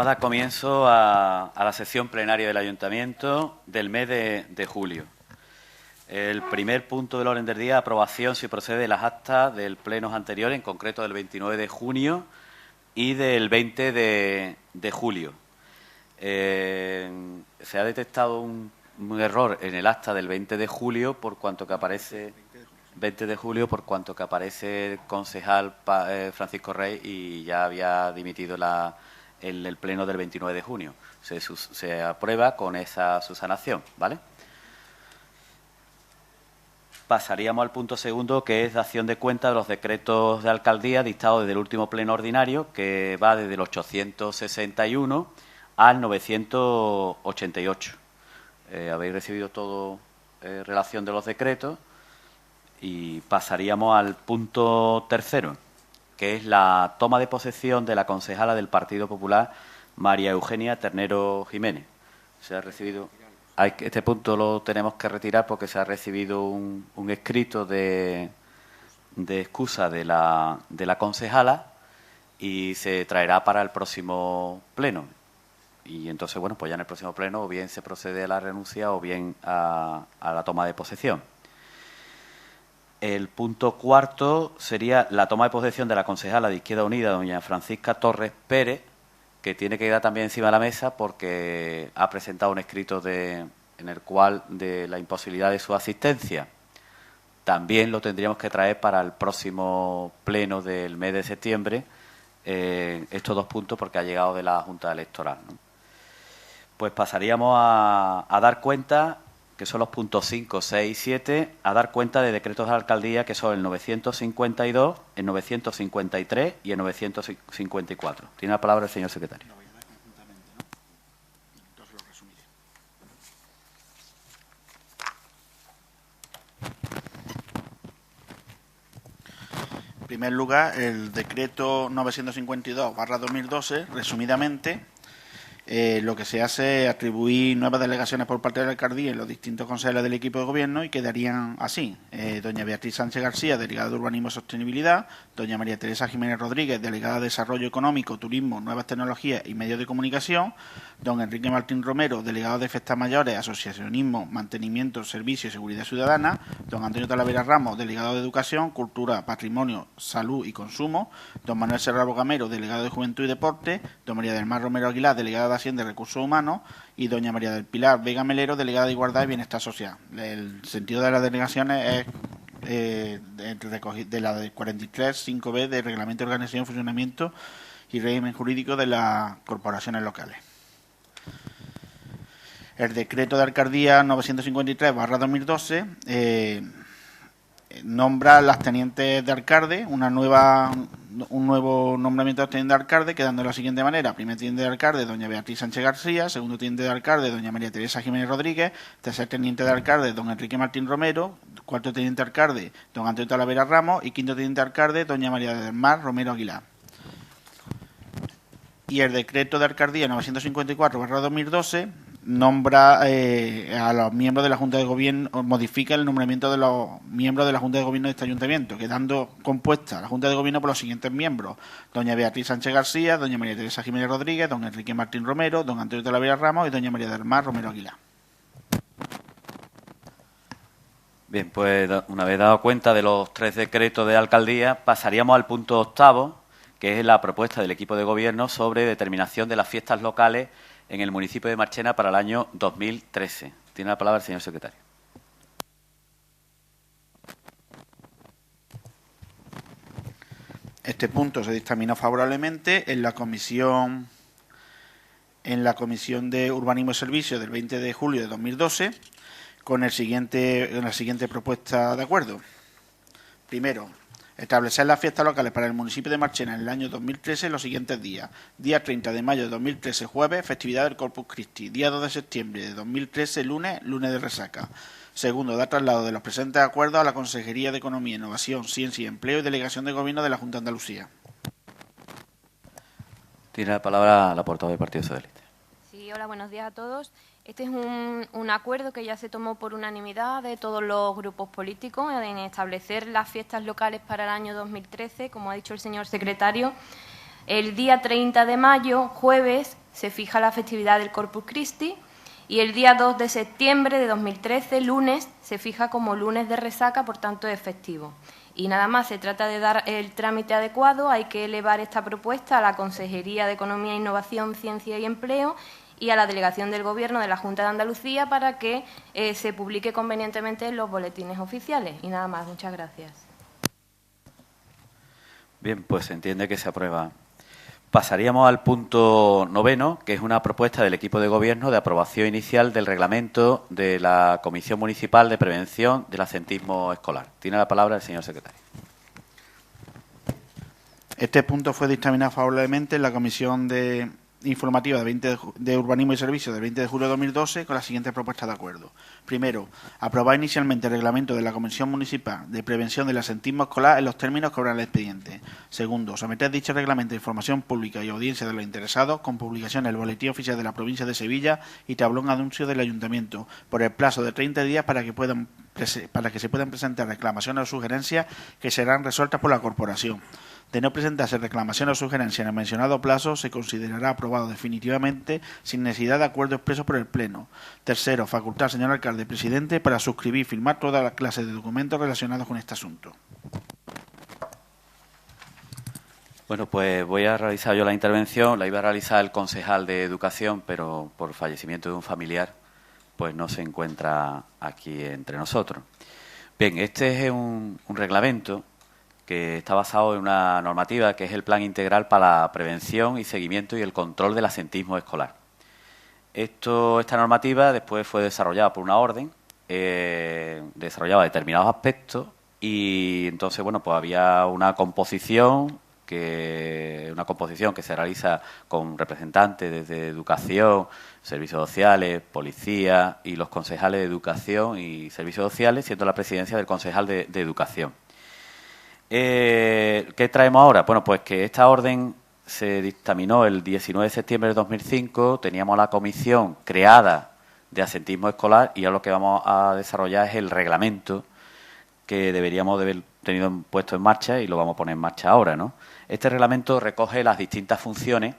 dar comienzo a la sesión plenaria del Ayuntamiento del mes de julio. El primer punto del orden del día, aprobación, si procede, de las actas del pleno anterior, en concreto del 29 de junio y del 20 de julio. Se ha detectado un error en el acta del 20 de julio por cuanto que aparece 20 de julio por cuanto que aparece el concejal Francisco Rey y ya había dimitido el pleno del 29 de junio. Se aprueba con esa subsanación, ¿vale? Pasaríamos al punto segundo, que es dación de cuenta de los decretos de alcaldía dictados desde el último pleno ordinario, que va desde el 861 al 988. Habéis recibido todo relación de los decretos y pasaríamos al punto tercero, que es la toma de posesión de la concejala del Partido Popular, María Eugenia Ternero Jiménez. Se ha recibido... Este punto lo tenemos que retirar porque se ha recibido un escrito de excusa de la concejala y se traerá para el próximo pleno. Y entonces, bueno, pues ya en el próximo pleno o bien se procede a la renuncia o bien a la toma de posesión. El punto cuarto sería la toma de posesión de la concejala de Izquierda Unida, doña Francisca Torres Pérez, que tiene que quedar también encima de la mesa porque ha presentado un escrito en el cual de la imposibilidad de su asistencia. También lo tendríamos que traer para el próximo pleno del mes de septiembre, estos dos puntos, porque ha llegado de la Junta Electoral, ¿no? Pues pasaríamos a dar cuenta, que son los puntos 5, 6 y 7, a dar cuenta de decretos de alcaldía, que son el 952, el 953 y el 954. Tiene la palabra el señor secretario. En primer lugar, el decreto 952/2012, resumidamente, lo que se hace es atribuir nuevas delegaciones por parte de la alcaldía en los distintos consejos del equipo de gobierno y quedarían así: doña Beatriz Sánchez García, delegada de Urbanismo y Sostenibilidad; doña María Teresa Jiménez Rodríguez, delegada de Desarrollo Económico, Turismo, Nuevas Tecnologías y Medios de Comunicación; don Enrique Martín Romero, delegado de Fiestas Mayores, Asociacionismo, Mantenimiento, Servicio y Seguridad Ciudadana; don Antonio Talavera Ramos, delegado de Educación, Cultura, Patrimonio, Salud y Consumo; don Manuel Serrano Gamero, delegado de Juventud y Deporte; don María del Mar Romero Aguilar, delegada de Hacienda y Recursos Humanos; y doña María del Pilar Vega Melero, delegada de Igualdad y Bienestar Social. El sentido de las delegaciones es de la de 43.5b del Reglamento de Organización, Funcionamiento y Régimen Jurídico de las Corporaciones Locales. El decreto de alcaldía 953/2012 nombra las tenientes de alcalde, un nuevo nombramiento de teniente de alcalde, quedando de la siguiente manera: primer teniente de alcalde, doña Beatriz Sánchez García; segundo teniente de alcalde, doña María Teresa Jiménez Rodríguez; tercer teniente de alcalde, don Enrique Martín Romero; cuarto teniente de alcalde, don Antonio Talavera Ramos; y quinto teniente de alcalde, doña María del Mar Romero Aguilar. Y el decreto de alcaldía 954/2012 nombra a los miembros de la Junta de Gobierno, modifica el nombramiento de los miembros de la Junta de Gobierno de este Ayuntamiento, quedando compuesta la Junta de Gobierno por los siguientes miembros: doña Beatriz Sánchez García, doña María Teresa Jiménez Rodríguez, don Enrique Martín Romero, don Antonio Talavera Ramos y doña María del Mar Romero Aguilar. Bien, pues una vez dado cuenta de los tres decretos de alcaldía, pasaríamos al punto octavo, que es la propuesta del equipo de gobierno sobre determinación de las fiestas locales en el municipio de Marchena para el año 2013. Tiene la palabra el señor secretario. Este punto se dictaminó favorablemente en la comisión de Urbanismo y Servicios del 20 de julio de 2012 con la siguiente propuesta de acuerdo. Primero, establecer las fiestas locales para el municipio de Marchena en el año 2013 en los siguientes días: día 30 de mayo de 2013, jueves, festividad del Corpus Christi; día 2 de septiembre de 2013, lunes de resaca. Segundo, dar traslado de los presentes acuerdos a la Consejería de Economía, Innovación, Ciencia y Empleo y Delegación de Gobierno de la Junta de Andalucía. Tiene la palabra la portavoz del Partido Socialista. Sí, hola, buenos días a todos. Este es un acuerdo que ya se tomó por unanimidad de todos los grupos políticos en establecer las fiestas locales para el año 2013, como ha dicho el señor secretario, el día 30 de mayo, jueves, se fija la festividad del Corpus Christi y el día 2 de septiembre de 2013, lunes, se fija como lunes de resaca, por tanto es festivo. Y nada más, se trata de dar el trámite adecuado, hay que elevar esta propuesta a la Consejería de Economía, Innovación, Ciencia y Empleo y a la Delegación del Gobierno de la Junta de Andalucía para que se publique convenientemente en los boletines oficiales. Y nada más, muchas gracias. Bien, pues se entiende que se aprueba. Pasaríamos al punto 9, que es una propuesta del equipo de Gobierno de aprobación inicial del reglamento de la Comisión Municipal de Prevención del Absentismo Escolar. Tiene la palabra el señor secretario. Este punto fue dictaminado favorablemente en la Comisión Informativa de Urbanismo y Servicios del 20 de julio de 2012 con las siguientes propuestas de acuerdo. Primero, aprobar inicialmente el reglamento de la Comisión Municipal de Prevención del Absentismo Escolar en los términos que habrá el expediente. Segundo, someter dicho reglamento a información pública y audiencia de los interesados con publicación en el Boletín Oficial de la Provincia de Sevilla y tablón anuncio del Ayuntamiento por el plazo de 30 días para que se puedan presentar reclamaciones o sugerencias que serán resueltas por la Corporación. De no presentarse reclamación o sugerencia en el mencionado plazo, se considerará aprobado definitivamente sin necesidad de acuerdo expreso por el Pleno. Tercero, facultar al señor alcalde presidente para suscribir y firmar todas las clases de documentos relacionados con este asunto. Bueno, pues voy a realizar yo la intervención. La iba a realizar el concejal de Educación, pero por fallecimiento de un familiar, pues no se encuentra aquí entre nosotros. Bien, este es un reglamento que está basado en una normativa que es el Plan Integral para la Prevención y Seguimiento y el Control del Absentismo Escolar. Esta normativa después fue desarrollada por una orden, desarrollaba determinados aspectos y entonces, bueno, pues había una composición que se realiza con representantes desde Educación, Servicios Sociales, Policía y los concejales de Educación y Servicios Sociales, siendo la presidencia del concejal de Educación. ¿Qué traemos ahora? Bueno, pues que esta orden se dictaminó el 19 de septiembre de 2005, teníamos la comisión creada de absentismo escolar y ahora lo que vamos a desarrollar es el reglamento que deberíamos de haber tenido puesto en marcha y lo vamos a poner en marcha ahora, ¿no? Este reglamento recoge las distintas funciones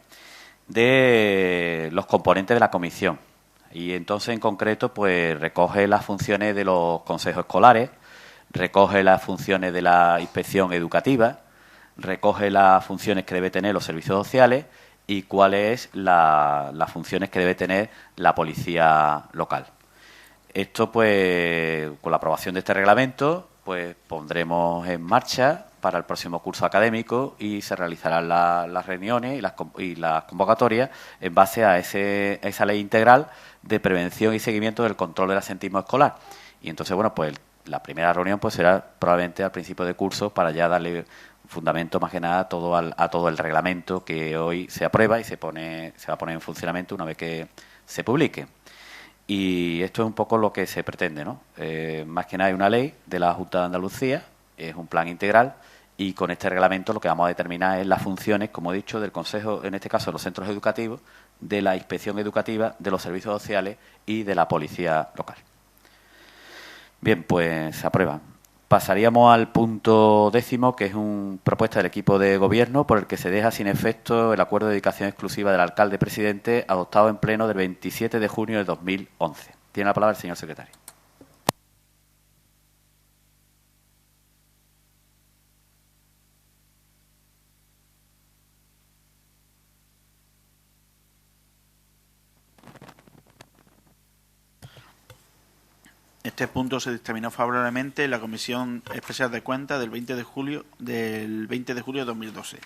de los componentes de la comisión y entonces en concreto pues recoge las funciones de los consejos escolares, recoge las funciones de la inspección educativa, recoge las funciones que debe tener los servicios sociales y cuáles las funciones que debe tener la policía local. Esto, pues, con la aprobación de este reglamento, pues pondremos en marcha para el próximo curso académico y se realizarán las reuniones y las convocatorias en base a esa ley integral de prevención y seguimiento del control del absentismo escolar. Y entonces, bueno, pues la primera reunión pues será probablemente al principio de curso para ya darle fundamento más que nada a todo el reglamento que hoy se aprueba y se va a poner en funcionamiento una vez que se publique. Y esto es un poco lo que se pretende, ¿no? Más que nada hay una ley de la Junta de Andalucía, es un plan integral y con este reglamento lo que vamos a determinar es las funciones, como he dicho, del Consejo, en este caso de los centros educativos, de la inspección educativa, de los servicios sociales y de la policía local. Bien, pues se aprueba. Pasaríamos al punto 10, que es una propuesta del equipo de Gobierno por el que se deja sin efecto el acuerdo de dedicación exclusiva del alcalde presidente adoptado en pleno del 27 de junio de 2011. Tiene la palabra el señor secretario. Este punto se dictaminó favorablemente en la Comisión Especial de Cuentas del 20 de julio de 2012,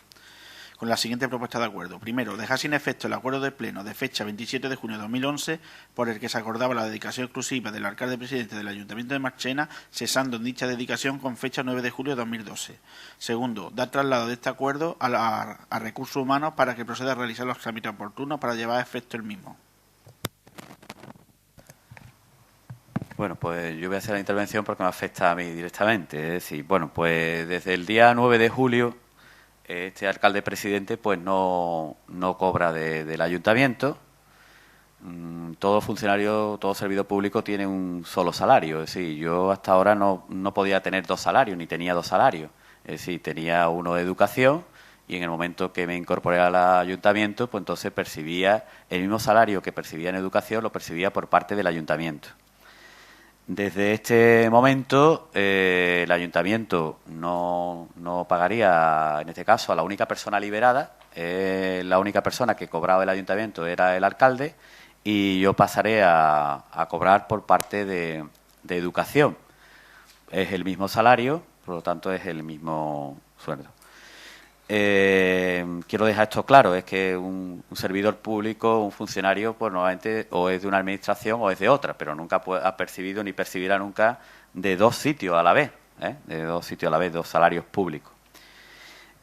con la siguiente propuesta de acuerdo. Primero, dejar sin efecto el acuerdo de pleno de fecha 27 de junio de 2011 por el que se acordaba la dedicación exclusiva del alcalde presidente del Ayuntamiento de Marchena, cesando en dicha dedicación con fecha 9 de julio de 2012. Segundo, dar traslado de este acuerdo a Recursos Humanos para que proceda a realizar los trámites oportunos para llevar a efecto el mismo. Bueno, pues yo voy a hacer la intervención porque me afecta a mí directamente. Es decir, bueno, pues desde el día 9 de julio este alcalde presidente pues no cobra del ayuntamiento. Todo funcionario, todo servidor público tiene un solo salario. Es decir, yo hasta ahora no podía tener dos salarios, ni tenía dos salarios. Es decir, tenía uno de educación y en el momento que me incorporé al ayuntamiento, pues entonces percibía el mismo salario que percibía en educación, lo percibía por parte del ayuntamiento. Desde este momento, el ayuntamiento no pagaría, en este caso, a la única persona liberada. La única persona que cobraba el ayuntamiento era el alcalde, y yo pasaré a cobrar por parte de educación. Es el mismo salario, por lo tanto es el mismo sueldo. Quiero dejar esto claro, es que un servidor público, un funcionario, pues normalmente o es de una administración o es de otra, pero nunca ha percibido ni percibirá nunca de dos sitios a la vez, de dos sitios a la vez, dos salarios públicos.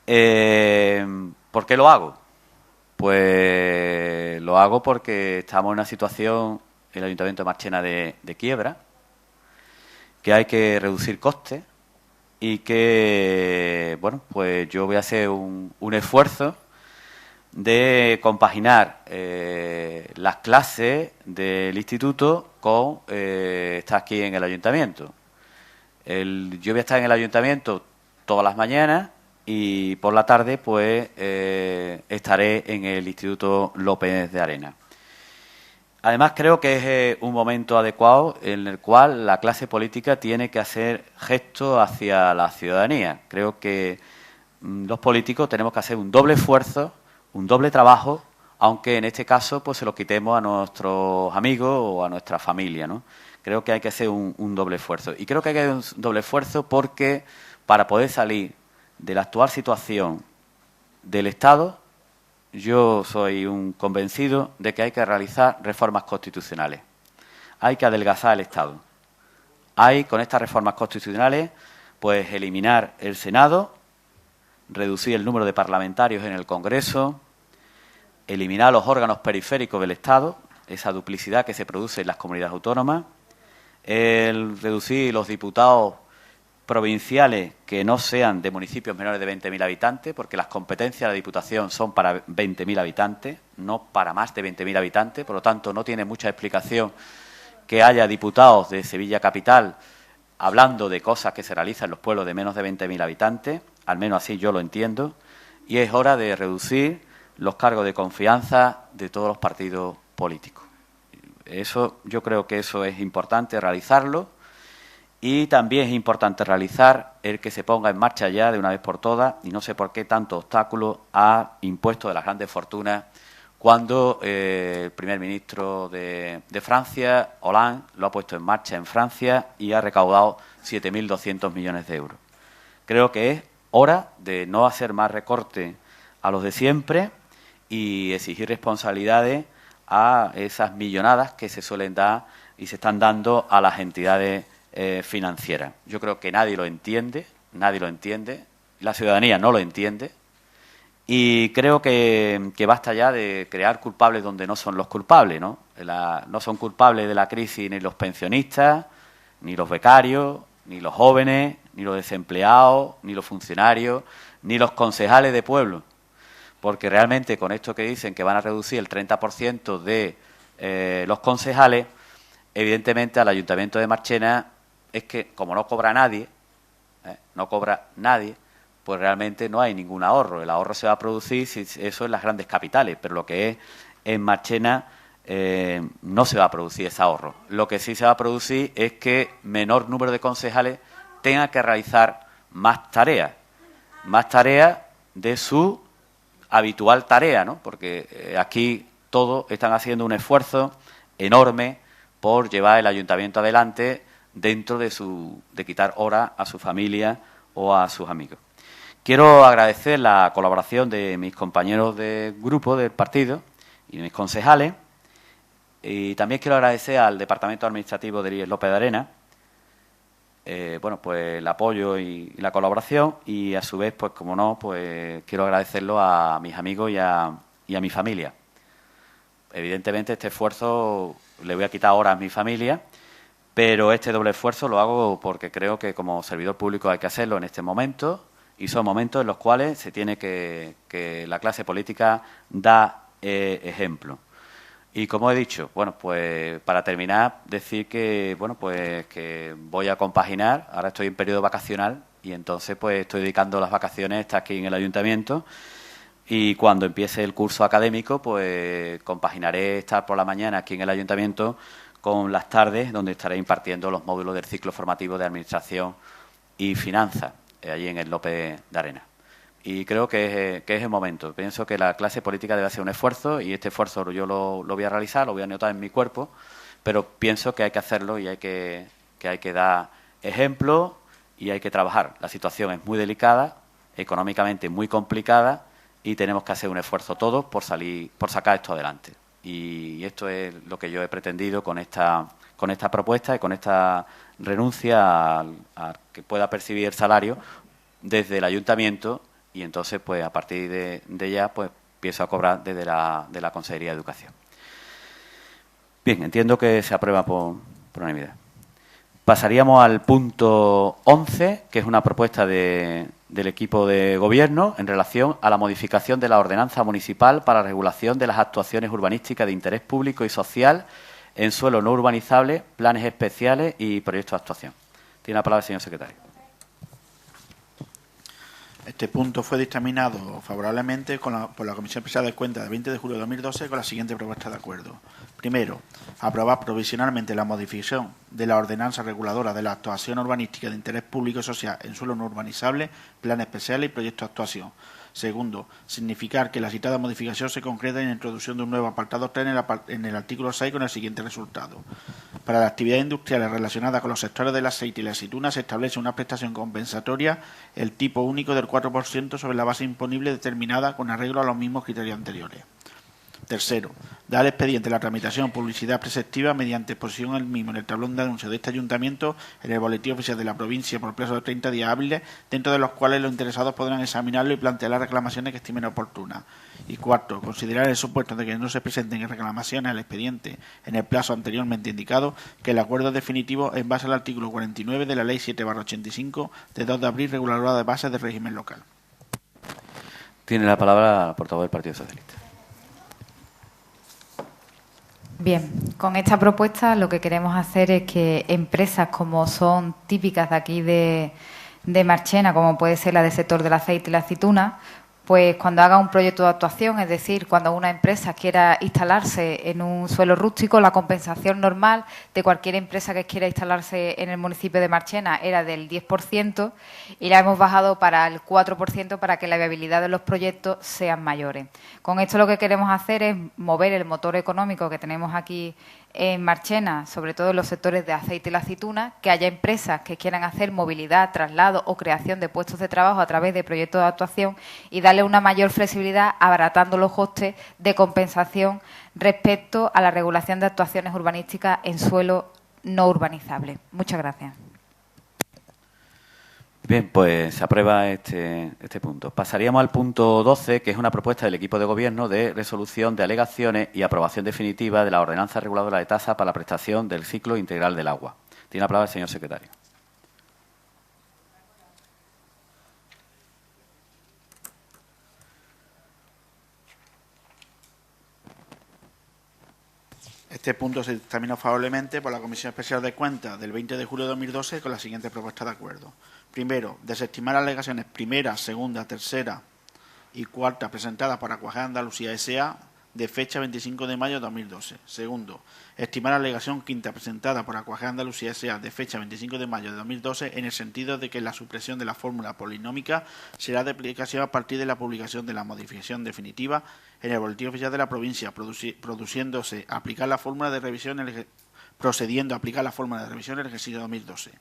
¿Por qué lo hago? Pues lo hago porque estamos en una situación, el Ayuntamiento de Marchena, de quiebra, que hay que reducir costes y que, bueno, pues yo voy a hacer un esfuerzo de compaginar las clases del instituto con estar aquí en el ayuntamiento. Yo voy a estar en el ayuntamiento todas las mañanas y por la tarde pues estaré en el Instituto López de Arena. Además, creo que es un momento adecuado en el cual la clase política tiene que hacer gestos hacia la ciudadanía. Creo que los políticos tenemos que hacer un doble esfuerzo, un doble trabajo, aunque en este caso pues se lo quitemos a nuestros amigos o a nuestra familia, ¿no? Creo que hay que hacer un doble esfuerzo. Y creo que hay que hacer un doble esfuerzo porque para poder salir de la actual situación del Estado, yo soy un convencido de que hay que realizar reformas constitucionales. Hay que adelgazar el Estado. Hay, con estas reformas constitucionales, pues eliminar el Senado, reducir el número de parlamentarios en el Congreso, eliminar los órganos periféricos del Estado, esa duplicidad que se produce en las comunidades autónomas, reducir los diputados provinciales que no sean de municipios menores de 20.000 habitantes, porque las competencias de la Diputación son para 20.000 habitantes, no para más de 20.000 habitantes. Por lo tanto, no tiene mucha explicación que haya diputados de Sevilla Capital hablando de cosas que se realizan en los pueblos de menos de 20.000 habitantes, al menos así yo lo entiendo, y es hora de reducir los cargos de confianza de todos los partidos políticos. Yo creo que eso es importante realizarlo. Y también es importante realizar el que se ponga en marcha ya de una vez por todas, y no sé por qué tanto obstáculo a impuestos de las grandes fortunas, cuando el primer ministro de Francia, Hollande, lo ha puesto en marcha en Francia y ha recaudado 7.200 millones de euros. Creo que es hora de no hacer más recorte a los de siempre y exigir responsabilidades a esas millonadas que se suelen dar y se están dando a las entidades financiera. Yo creo que nadie lo entiende, la ciudadanía no lo entiende, y creo que basta ya de crear culpables donde no son los culpables, ¿no? No son culpables de la crisis ni los pensionistas, ni los becarios, ni los jóvenes, ni los desempleados, ni los funcionarios, ni los concejales de pueblo, porque realmente con esto que dicen que van a reducir el 30% de los concejales, evidentemente al Ayuntamiento de Marchena es que, como no cobra nadie, pues realmente no hay ningún ahorro. El ahorro se va a producir, si eso en las grandes capitales, pero lo que es en Marchena no se va a producir ese ahorro. Lo que sí se va a producir es que menor número de concejales tenga que realizar más tareas de su habitual tarea, ¿no? Porque aquí todos están haciendo un esfuerzo enorme por llevar el ayuntamiento adelante dentro de quitar horas a su familia o a sus amigos. Quiero agradecer la colaboración de mis compañeros de grupo del partido y de mis concejales, y también quiero agradecer al Departamento Administrativo de López de Arena pues el apoyo y la colaboración, y a su vez, pues como no, pues quiero agradecerlo a mis amigos y a mi familia. Evidentemente este esfuerzo le voy a quitar horas a mi familia, pero este doble esfuerzo lo hago porque creo que como servidor público hay que hacerlo en este momento, y son momentos en los cuales se tiene que la clase política da ejemplo. Y como he dicho, bueno, pues para terminar, decir que que voy a compaginar. Ahora estoy en periodo vacacional y entonces pues estoy dedicando las vacaciones a estar aquí en el ayuntamiento, y cuando empiece el curso académico, pues compaginaré estar por la mañana aquí en el Ayuntamiento con las tardes, donde estaré impartiendo los módulos del ciclo formativo de Administración y Finanzas, allí en el López de Arena. Y creo que es el momento. Pienso que la clase política debe hacer un esfuerzo, y este esfuerzo yo lo voy a realizar, lo voy a notar en mi cuerpo, pero pienso que hay que hacerlo y hay que dar ejemplo y hay que trabajar. La situación es muy delicada, económicamente muy complicada, y tenemos que hacer un esfuerzo todos por sacar esto adelante. Y esto es lo que yo he pretendido con esta propuesta y con esta renuncia a que pueda percibir el salario desde el Ayuntamiento, y entonces pues a partir de ya pues empiezo a cobrar desde la Consejería de Educación. Bien, entiendo que se aprueba por unanimidad. Pasaríamos al punto 11, que es una propuesta del equipo de Gobierno en relación a la modificación de la ordenanza municipal para la regulación de las actuaciones urbanísticas de interés público y social en suelo no urbanizable, planes especiales y proyectos de actuación. Tiene la palabra el señor secretario. Este punto fue dictaminado favorablemente por la Comisión Especial de Cuentas del 20 de julio de 2012 con la siguiente propuesta de acuerdo. Primero, aprobar provisionalmente la modificación de la ordenanza reguladora de la actuación urbanística de interés público y social en suelo no urbanizable, planes especiales y proyectos de actuación. Segundo, significar que la citada modificación se concreta en la introducción de un nuevo apartado 3 en el artículo 6 con el siguiente resultado. Para las actividades industriales relacionadas con los sectores del aceite y la aceituna se establece una prestación compensatoria, el tipo único del 4% sobre la base imponible determinada con arreglo a los mismos criterios anteriores. Tercero, dar al expediente la tramitación publicidad preceptiva mediante exposición al mismo en el tablón de anuncios de este Ayuntamiento en el boletín oficial de la provincia por plazo de 30 días hábiles, dentro de los cuales los interesados podrán examinarlo y plantear las reclamaciones que estimen oportunas. Y cuarto, considerar el supuesto de que no se presenten reclamaciones al expediente en el plazo anteriormente indicado, que el acuerdo es definitivo en base al artículo 49 de la Ley 7/85 de 2 de abril reguladora de bases del régimen local. Tiene la palabra la portavoz del Partido Socialista. Bien, con esta propuesta lo que queremos hacer es que empresas como son típicas de aquí de Marchena, como puede ser la del sector del aceite y la aceituna, pues cuando haga un proyecto de actuación, es decir, cuando una empresa quiera instalarse en un suelo rústico, la compensación normal de cualquier empresa que quiera instalarse en el municipio de Marchena era del 10% y la hemos bajado para el 4% para que la viabilidad de los proyectos sean mayores. Con esto lo que queremos hacer es mover el motor económico que tenemos aquí en Marchena, sobre todo en los sectores de aceite y la aceituna, que haya empresas que quieran hacer movilidad, traslado o creación de puestos de trabajo a través de proyectos de actuación y darle una mayor flexibilidad abaratando los costes de compensación respecto a la regulación de actuaciones urbanísticas en suelo no urbanizable. Muchas gracias. Bien, pues se aprueba este punto. Pasaríamos al punto 12, que es una propuesta del equipo de Gobierno de resolución de alegaciones y aprobación definitiva de la ordenanza reguladora de tasa para la prestación del ciclo integral del agua. Tiene la palabra el señor secretario. Este punto se dictaminó favorablemente por la Comisión Especial de Cuentas del 20 de julio de 2012 con la siguiente propuesta de acuerdo. Primero, desestimar las alegaciones primera, segunda, tercera y cuarta presentadas por Acuaje Andalucía S.A. de fecha 25 de mayo de 2012. Segundo, estimar la alegación quinta presentada por Acuaje Andalucía S.A. de fecha 25 de mayo de 2012 en el sentido de que la supresión de la fórmula polinómica será de aplicación a partir de la publicación de la modificación definitiva en el boletín oficial de la provincia, procediendo a aplicar la fórmula de revisión en el ejercicio 2012.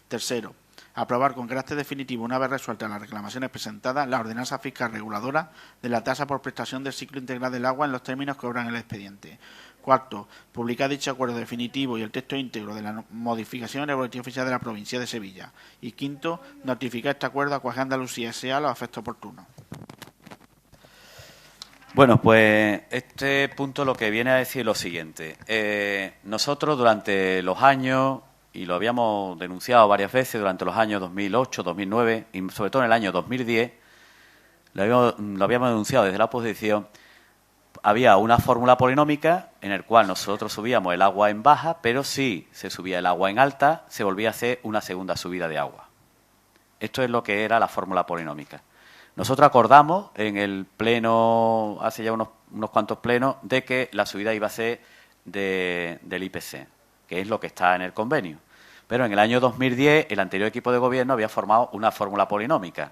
Tercero, aprobar con carácter definitivo, una vez resueltas las reclamaciones presentadas, la ordenanza fiscal reguladora de la tasa por prestación del ciclo integral del agua en los términos que obran el expediente. Cuarto, publicar dicho acuerdo definitivo y el texto íntegro de la modificación en el boletín oficial de la provincia de Sevilla. Y quinto, notificar este acuerdo a Acuaje Andalucía S.A. a los efectos oportunos. Bueno, pues este punto lo que viene a decir es lo siguiente. Nosotros durante los años, y lo habíamos denunciado varias veces durante los años 2008, 2009 y sobre todo en el año 2010, lo habíamos denunciado desde la oposición, había una fórmula polinómica en la cual nosotros subíamos el agua en baja, pero si se subía el agua en alta, se volvía a hacer una segunda subida de agua. Esto es lo que era la fórmula polinómica. Nosotros acordamos en el pleno, hace ya unos cuantos plenos, de que la subida iba a ser del IPC, que es lo que está en el convenio. Pero en el año 2010 el anterior equipo de gobierno había formado una fórmula polinómica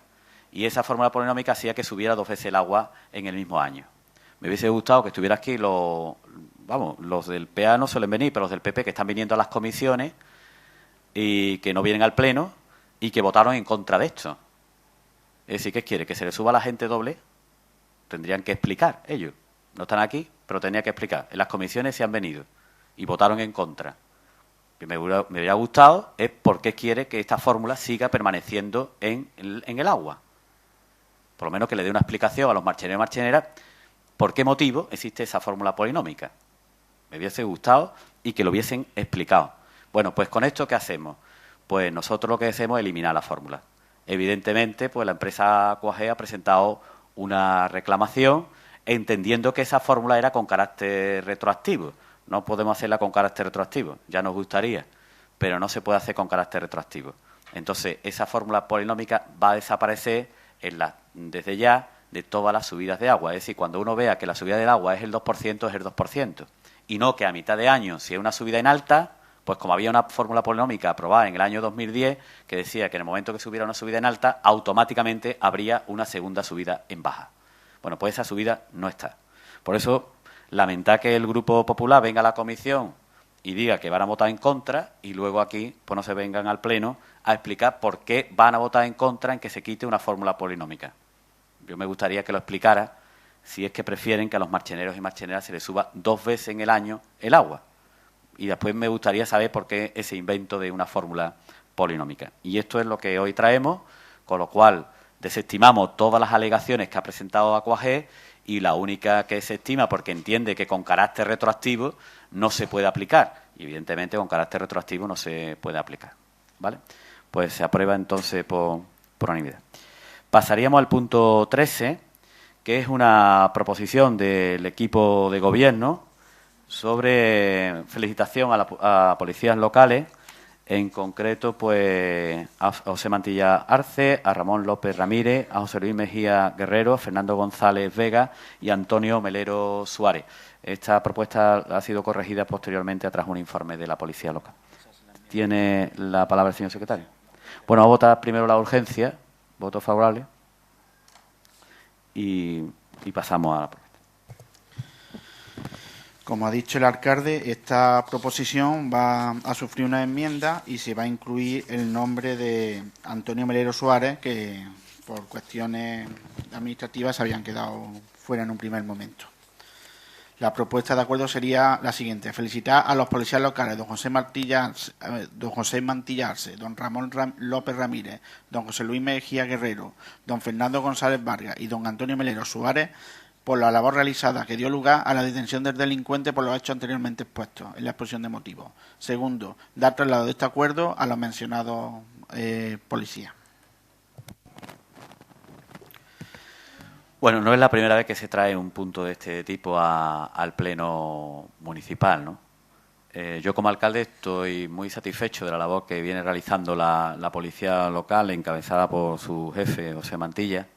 y esa fórmula polinómica hacía que subiera 2 veces el agua en el mismo año. Me hubiese gustado que estuviera aquí los del PA no suelen venir, pero los del PP que están viniendo a las comisiones y que no vienen al pleno y que votaron en contra de esto. Es decir, ¿qué quiere? ¿Que se le suba a la gente doble? Tendrían que explicar ellos. No están aquí, pero tendrían que explicar. En las comisiones se han venido y votaron en contra. Que me hubiera gustado es por qué quiere que esta fórmula siga permaneciendo en el agua. Por lo menos que le dé una explicación a los marcheneros y marcheneras por qué motivo existe esa fórmula polinómica. Me hubiese gustado y que lo hubiesen explicado. Bueno, pues con esto, ¿qué hacemos? Pues nosotros lo que hacemos es eliminar la fórmula. Evidentemente, pues la empresa Aquagea ha presentado una reclamación entendiendo que esa fórmula era con carácter retroactivo. No podemos hacerla con carácter retroactivo, ya nos gustaría, pero no se puede hacer con carácter retroactivo. Entonces, esa fórmula polinómica va a desaparecer desde ya de todas las subidas de agua. Es decir, cuando uno vea que la subida del agua es el 2%, es el 2%. Y no que a mitad de año, si hay una subida en alta, pues como había una fórmula polinómica aprobada en el año 2010 que decía que en el momento que subiera una subida en alta, automáticamente habría una segunda subida en baja. Bueno, pues esa subida no está. Por eso, lamentar que el Grupo Popular venga a la comisión y diga que van a votar en contra y luego aquí pues no se vengan al Pleno a explicar por qué van a votar en contra en que se quite una fórmula polinómica. Yo me gustaría que lo explicara si es que prefieren que a los marcheneros y marcheneras se les suba 2 veces en el año el agua. Y después me gustaría saber por qué ese invento de una fórmula polinómica. Y esto es lo que hoy traemos, con lo cual desestimamos todas las alegaciones que ha presentado Aquagea y la única que se estima porque entiende que con carácter retroactivo no se puede aplicar. Y evidentemente con carácter retroactivo no se puede aplicar. ¿Vale? Pues se aprueba entonces por unanimidad. Pasaríamos al punto 13, que es una proposición del equipo de gobierno sobre felicitación a policías locales, en concreto pues a José Mantilla Arce, a Ramón López Ramírez, a José Luis Mejía Guerrero, a Fernando González Vega y a Antonio Melero Suárez. Esta propuesta ha sido corregida posteriormente tras un informe de la policía local. ¿Tiene la palabra el señor secretario? Bueno, vamos a votar primero la urgencia, voto favorable, y pasamos a la propuesta. Como ha dicho el alcalde, esta proposición va a sufrir una enmienda y se va a incluir el nombre de Antonio Melero Suárez, que por cuestiones administrativas se habían quedado fuera en un primer momento. La propuesta de acuerdo sería la siguiente: felicitar a los policías locales don José Mantilla Arce, don Ramón López Ramírez, don José Luis Mejía Guerrero, don Fernando González Vargas y don Antonio Melero Suárez por la labor realizada que dio lugar a la detención del delincuente por los hechos anteriormente expuestos en la exposición de motivos. Segundo, dar traslado de este acuerdo a los mencionados policías. Bueno, no es la primera vez que se trae un punto de este tipo al Pleno municipal, ¿no? Yo como alcalde estoy muy satisfecho de la labor que viene realizando la policía local, encabezada por su jefe, José Mantilla,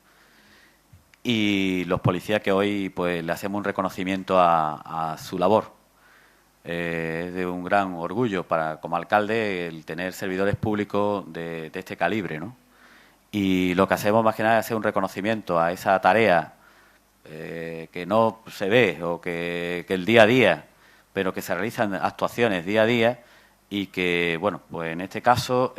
y los policías que hoy pues le hacemos un reconocimiento a su labor. Es de un gran orgullo como alcalde el tener servidores públicos de este calibre, ¿no? Y lo que hacemos más que nada es hacer un reconocimiento a esa tarea que no se ve o que el día a día, pero que se realizan actuaciones día a día y que, bueno, pues en este caso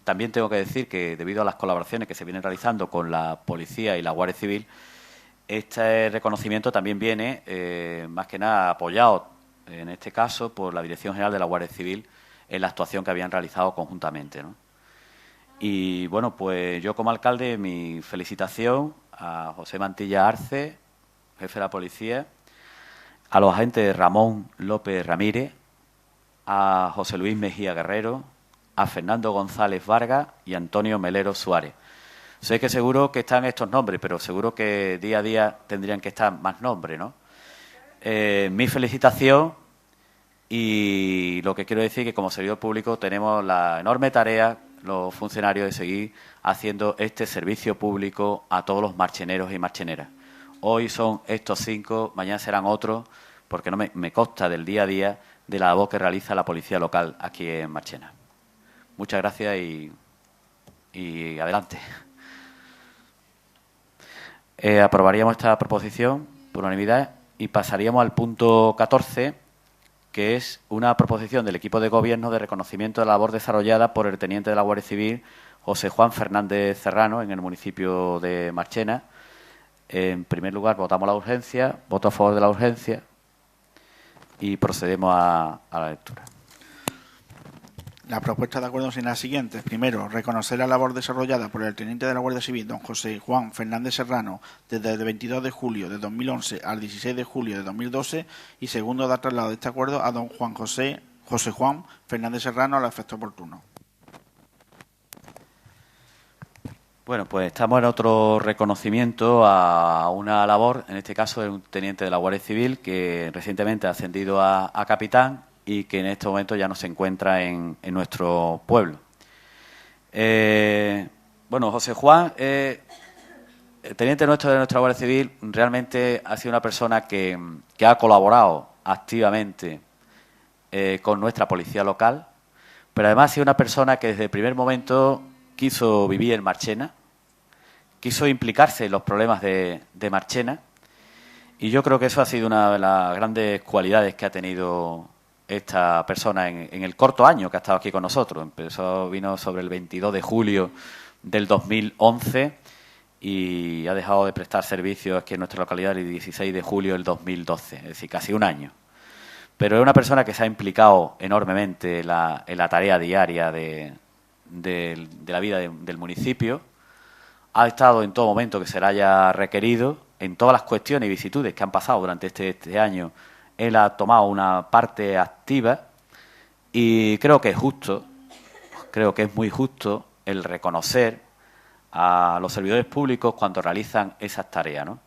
también tengo que decir que debido a las colaboraciones que se vienen realizando con la Policía y la Guardia Civil, este reconocimiento también viene más que nada apoyado, en este caso, por la Dirección General de la Guardia Civil en la actuación que habían realizado conjuntamente, ¿no? Y, bueno, pues yo como alcalde, mi felicitación a José Mantilla Arce, jefe de la policía, a los agentes Ramón López Ramírez, a José Luis Mejía Guerrero, a Fernando González Vargas y a Antonio Melero Suárez. Sé que seguro que están estos nombres, pero seguro que día a día tendrían que estar más nombres, ¿no? Mi felicitación, y lo que quiero decir es que como servidor público tenemos la enorme tarea los funcionarios de seguir haciendo este servicio público a todos los marcheneros y marcheneras. Hoy son estos 5, mañana serán otros, porque no me consta del día a día de la labor que realiza la policía local aquí en Marchena. Muchas gracias y adelante. Aprobaríamos esta proposición por unanimidad y pasaríamos al punto 14, que es una proposición del equipo de gobierno de reconocimiento de la labor desarrollada por el teniente de la Guardia Civil, José Juan Fernández Serrano, en el municipio de Marchena. En primer lugar, votamos la urgencia, voto a favor de la urgencia y procedemos a la lectura. La propuesta de acuerdo son las siguientes. Primero, reconocer la labor desarrollada por el teniente de la Guardia Civil, don José Juan Fernández Serrano, desde el 22 de julio de 2011 al 16 de julio de 2012. Y segundo, dar traslado de este acuerdo a don José Juan Fernández Serrano a los efectos oportunos. Bueno, pues estamos en otro reconocimiento a una labor, en este caso de un teniente de la Guardia Civil que recientemente ha ascendido a capitán y que en este momento ya no se encuentra en nuestro pueblo. Bueno, José Juan, el teniente nuestro de nuestra Guardia Civil, realmente ha sido una persona que ha colaborado activamente con nuestra policía local, pero además ha sido una persona que desde el primer momento quiso vivir en Marchena, quiso implicarse en los problemas de Marchena, y yo creo que eso ha sido una de las grandes cualidades que ha tenido esta persona en el corto año que ha estado aquí con nosotros. Vino sobre el 22 de julio del 2011 y ha dejado de prestar servicios aquí en nuestra localidad el 16 de julio del 2012, es decir, casi un año. Pero es una persona que se ha implicado enormemente en la tarea diaria de la vida del municipio. Ha estado en todo momento que se le haya requerido, en todas las cuestiones y vicisitudes que han pasado durante este año. Él ha tomado una parte activa y creo que es justo, creo que es muy justo el reconocer a los servidores públicos cuando realizan esas tareas, ¿no?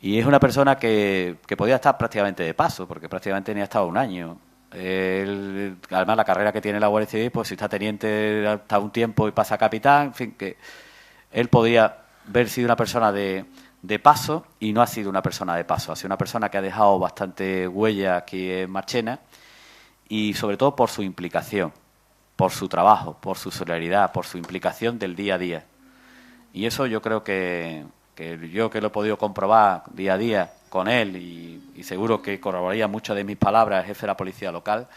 Y es una persona que podía estar prácticamente de paso, porque prácticamente ni ha estado un año. Además, la carrera que tiene la Guardia Civil, pues si está teniente hasta un tiempo y pasa a capitán, en fin, que él podría haber sido una persona de paso y no ha sido una persona de paso. Ha sido una persona que ha dejado bastante huella aquí en Marchena y sobre todo por su implicación, por su trabajo, por su solidaridad, por su implicación del día a día. Y eso yo creo que yo que lo he podido comprobar día a día con él y seguro que corroboraría muchas de mis palabras, el jefe de la policía local,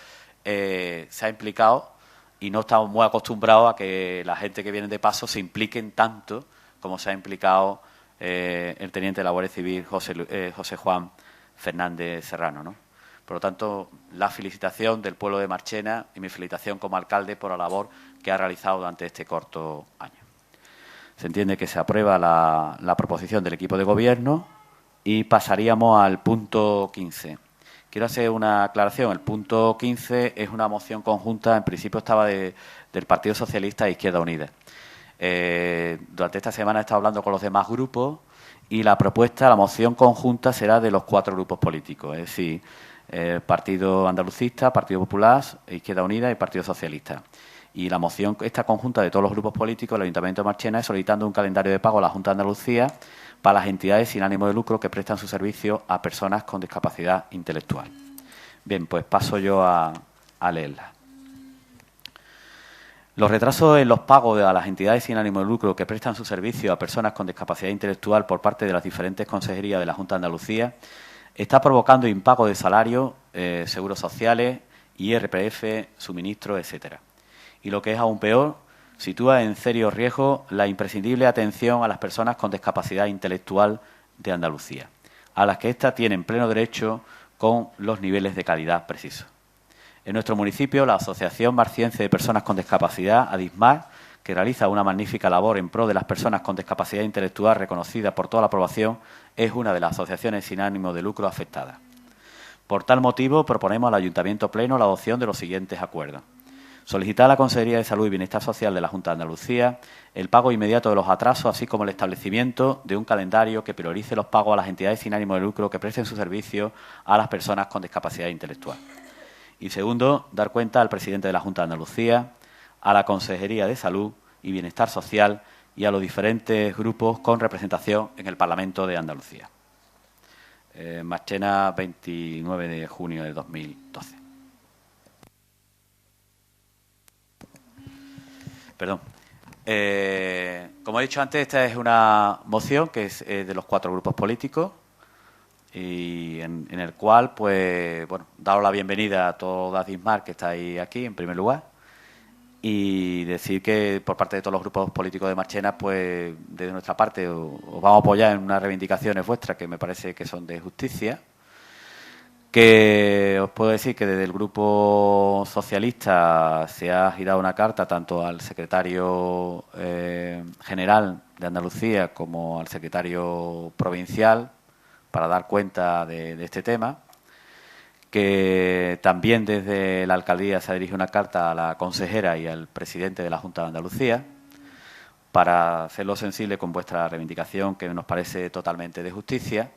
se ha implicado y no estamos muy acostumbrados a que la gente que viene de paso se impliquen tanto como se ha implicado el teniente de la Guardia Civil, José Juan Fernández Serrano, ¿no? Por lo tanto, la felicitación del pueblo de Marchena y mi felicitación como alcalde por la labor que ha realizado durante este corto año. Se entiende que se aprueba la proposición del equipo de gobierno y pasaríamos al punto 15. Quiero hacer una aclaración. El punto 15 es una moción conjunta, en principio estaba del Partido Socialista e Izquierda Unida. Durante esta semana he estado hablando con los demás grupos y la moción conjunta será de los 4 grupos políticos, es decir, Partido Andalucista, Partido Popular, Izquierda Unida y Partido Socialista. Y la moción esta conjunta de todos los grupos políticos del Ayuntamiento de Marchena es solicitando un calendario de pago a la Junta de Andalucía para las entidades sin ánimo de lucro que prestan su servicio a personas con discapacidad intelectual. Bien, pues paso yo a leerla. Los retrasos en los pagos a las entidades sin ánimo de lucro que prestan su servicio a personas con discapacidad intelectual por parte de las diferentes consejerías de la Junta de Andalucía está provocando impago de salarios, seguros sociales, IRPF, suministros, etcétera. Y lo que es aún peor, sitúa en serio riesgo la imprescindible atención a las personas con discapacidad intelectual de Andalucía, a las que ésta tienen pleno derecho con los niveles de calidad precisos. En nuestro municipio, la Asociación Marciense de Personas con Discapacidad, ADISMAR, que realiza una magnífica labor en pro de las personas con discapacidad intelectual reconocida por toda la población, es una de las asociaciones sin ánimo de lucro afectadas. Por tal motivo, proponemos al Ayuntamiento Pleno la adopción de los siguientes acuerdos. Solicitar a la Consejería de Salud y Bienestar Social de la Junta de Andalucía el pago inmediato de los atrasos, así como el establecimiento de un calendario que priorice los pagos a las entidades sin ánimo de lucro que presten su servicio a las personas con discapacidad intelectual. Y segundo, dar cuenta al presidente de la Junta de Andalucía, a la Consejería de Salud y Bienestar Social y a los diferentes grupos con representación en el Parlamento de Andalucía. Marchena, 29 de junio de 2012. Perdón. Como he dicho antes, esta es una moción que es de los 4 grupos políticos y en el cual, pues, bueno, daros la bienvenida a toda DISMAR que estáis aquí, en primer lugar, y decir que por parte de todos los grupos políticos de Marchena, pues, desde nuestra parte os vamos a apoyar en unas reivindicaciones vuestras que me parece que son de justicia. Que os puedo decir que desde el Grupo Socialista se ha girado una carta tanto al secretario general de Andalucía como al secretario provincial para dar cuenta de este tema, que también desde la alcaldía se ha dirigido una carta a la consejera y al presidente de la Junta de Andalucía para hacerlo sensible con vuestra reivindicación, que nos parece totalmente de justicia.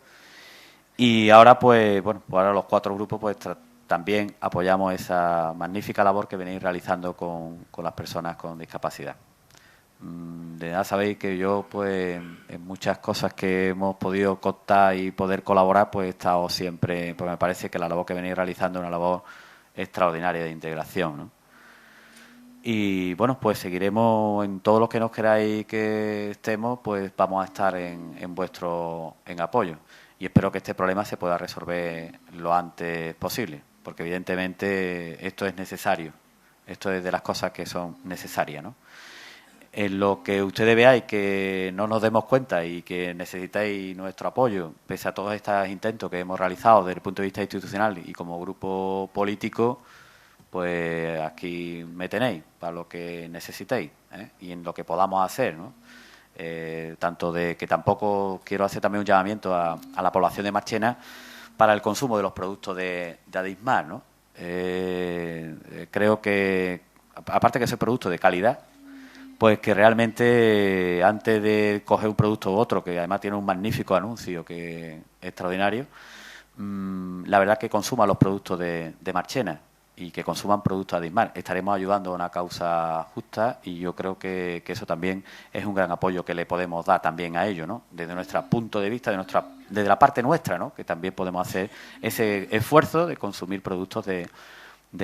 Y ahora, pues, bueno, pues ahora los 4 grupos pues también apoyamos esa magnífica labor que venís realizando con las personas con discapacidad. De nada sabéis que yo, pues, en muchas cosas que hemos podido contar y poder colaborar, pues he estado siempre, pues me parece que la labor que venís realizando es una labor extraordinaria de integración, ¿no? Y bueno, pues seguiremos en todo lo que nos queráis que estemos, pues vamos a estar en vuestro apoyo. Y espero que este problema se pueda resolver lo antes posible, porque evidentemente esto es necesario. Esto es de las cosas que son necesarias, ¿no? En lo que ustedes veáis que no nos demos cuenta y que necesitáis nuestro apoyo, pese a todos estos intentos que hemos realizado desde el punto de vista institucional y como grupo político, pues aquí me tenéis para lo que necesitéis, y en lo que podamos hacer, ¿no? Tanto de que tampoco quiero hacer también un llamamiento a la población de Marchena para el consumo de los productos de Adismar, ¿no? Creo que, aparte que es un producto de calidad, pues que realmente antes de coger un producto u otro, que además tiene un magnífico anuncio que es extraordinario, la verdad que consuman los productos de Marchena y que consuman productos Adismar. Estaremos ayudando a una causa justa y yo creo que eso también es un gran apoyo que le podemos dar también a ello, ¿no? Desde nuestro punto de vista, desde la parte nuestra, ¿no? Que también podemos hacer ese esfuerzo de consumir productos de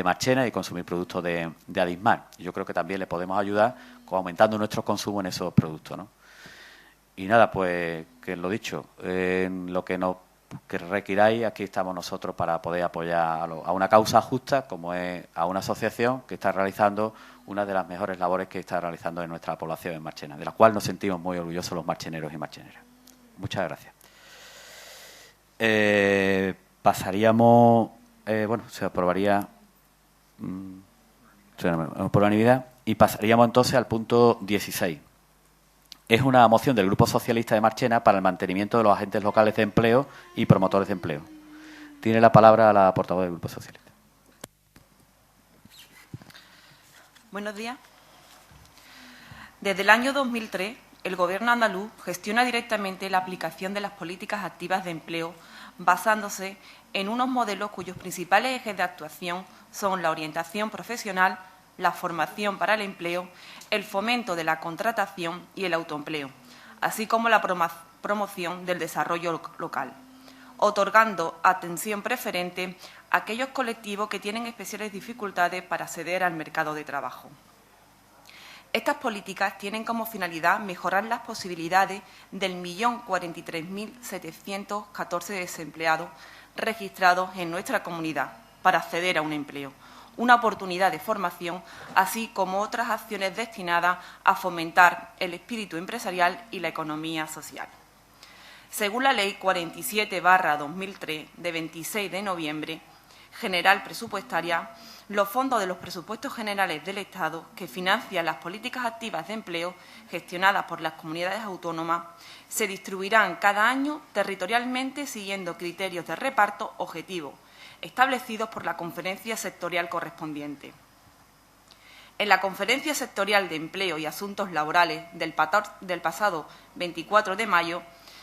Marchena y consumir productos de Adismar. Yo creo que también le podemos ayudar aumentando nuestro consumo en esos productos, ¿no? Y nada, pues, que lo dicho, en lo que nos que requiráis, aquí estamos nosotros para poder apoyar a una causa justa, como es a una asociación que está realizando una de las mejores labores que está realizando en nuestra población en Marchena, de la cual nos sentimos muy orgullosos los marcheneros y marcheneras. Muchas gracias. Pasaríamos, bueno, se aprobaría por unanimidad y pasaríamos entonces al punto 16. Es una moción del Grupo Socialista de Marchena para el mantenimiento de los agentes locales de empleo y promotores de empleo. Tiene la palabra la portavoz del Grupo Socialista. Buenos días. Desde el año 2003, el Gobierno andaluz gestiona directamente la aplicación de las políticas activas de empleo basándose en unos modelos cuyos principales ejes de actuación son la orientación profesional, la formación para el empleo, el fomento de la contratación y el autoempleo, así como la promoción del desarrollo local, otorgando atención preferente a aquellos colectivos que tienen especiales dificultades para acceder al mercado de trabajo. Estas políticas tienen como finalidad mejorar las posibilidades del 1.043.714 desempleados registrados en nuestra comunidad para acceder a un empleo, una oportunidad de formación, así como otras acciones destinadas a fomentar el espíritu empresarial y la economía social. Según la Ley 47/2003 de 26 de noviembre, general presupuestaria, los fondos de los presupuestos generales del Estado que financian las políticas activas de empleo gestionadas por las comunidades autónomas se distribuirán cada año territorialmente siguiendo criterios de reparto objetivos, establecidos por la conferencia sectorial correspondiente. En la Conferencia Sectorial de Empleo y Asuntos Laborales del pasado 24 de mayo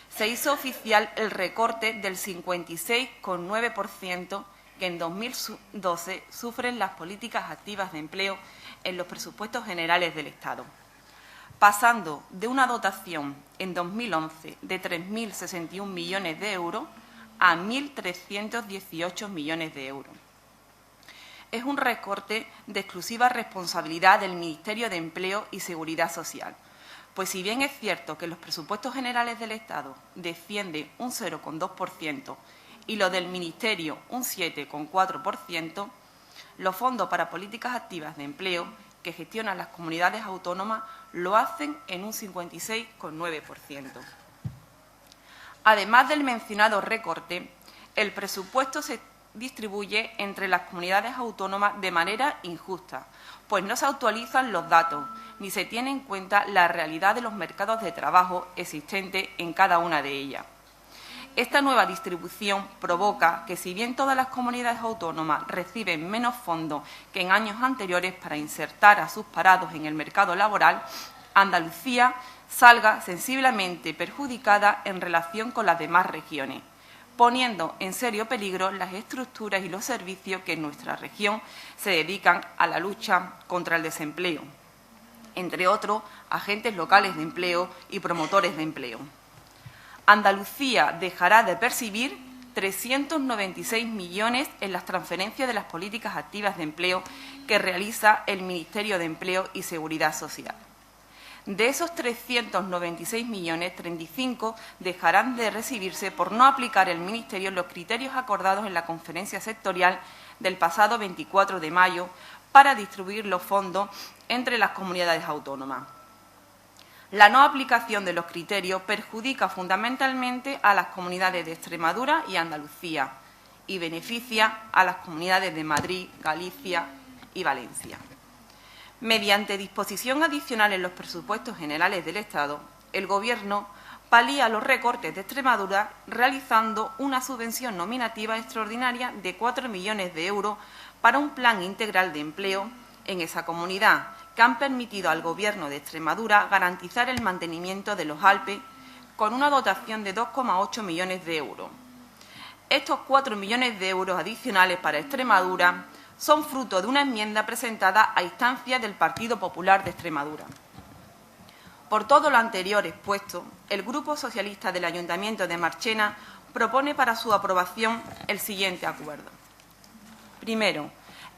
se hizo oficial el recorte del 56,9% que en 2012 sufren las políticas activas de empleo en los presupuestos generales del Estado, pasando de una dotación en 2011 de 3.061 millones de euros a 1.318 millones de euros. Es un recorte de exclusiva responsabilidad del Ministerio de Empleo y Seguridad Social, pues si bien es cierto que los presupuestos generales del Estado descienden un 0,2% y lo del Ministerio un 7,4%, los fondos para políticas activas de empleo que gestionan las comunidades autónomas lo hacen en un 56,9%. Además del mencionado recorte, el presupuesto se distribuye entre las comunidades autónomas de manera injusta, pues no se actualizan los datos ni se tiene en cuenta la realidad de los mercados de trabajo existentes en cada una de ellas. Esta nueva distribución provoca que, si bien todas las comunidades autónomas reciben menos fondos que en años anteriores para insertar a sus parados en el mercado laboral, Andalucía salga sensiblemente perjudicada en relación con las demás regiones, poniendo en serio peligro las estructuras y los servicios que en nuestra región se dedican a la lucha contra el desempleo, entre otros agentes locales de empleo y promotores de empleo. Andalucía dejará de percibir 396 millones en las transferencias de las políticas activas de empleo que realiza el Ministerio de Empleo y Seguridad Social. De esos 396 millones, 35 dejarán de recibirse por no aplicar el Ministerio los criterios acordados en la conferencia sectorial del pasado 24 de mayo para distribuir los fondos entre las comunidades autónomas. La no aplicación de los criterios perjudica fundamentalmente a las comunidades de Extremadura y Andalucía y beneficia a las comunidades de Madrid, Galicia y Valencia. Mediante disposición adicional en los presupuestos generales del Estado, el Gobierno palía los recortes de Extremadura realizando una subvención nominativa extraordinaria de 4 millones de euros para un plan integral de empleo en esa comunidad, que han permitido al Gobierno de Extremadura garantizar el mantenimiento de los Alpes con una dotación de 2,8 millones de euros. Estos 4 millones de euros adicionales para Extremadura son fruto de una enmienda presentada a instancias del Partido Popular de Extremadura. Por todo lo anterior expuesto, el Grupo Socialista del Ayuntamiento de Marchena propone para su aprobación el siguiente acuerdo. Primero,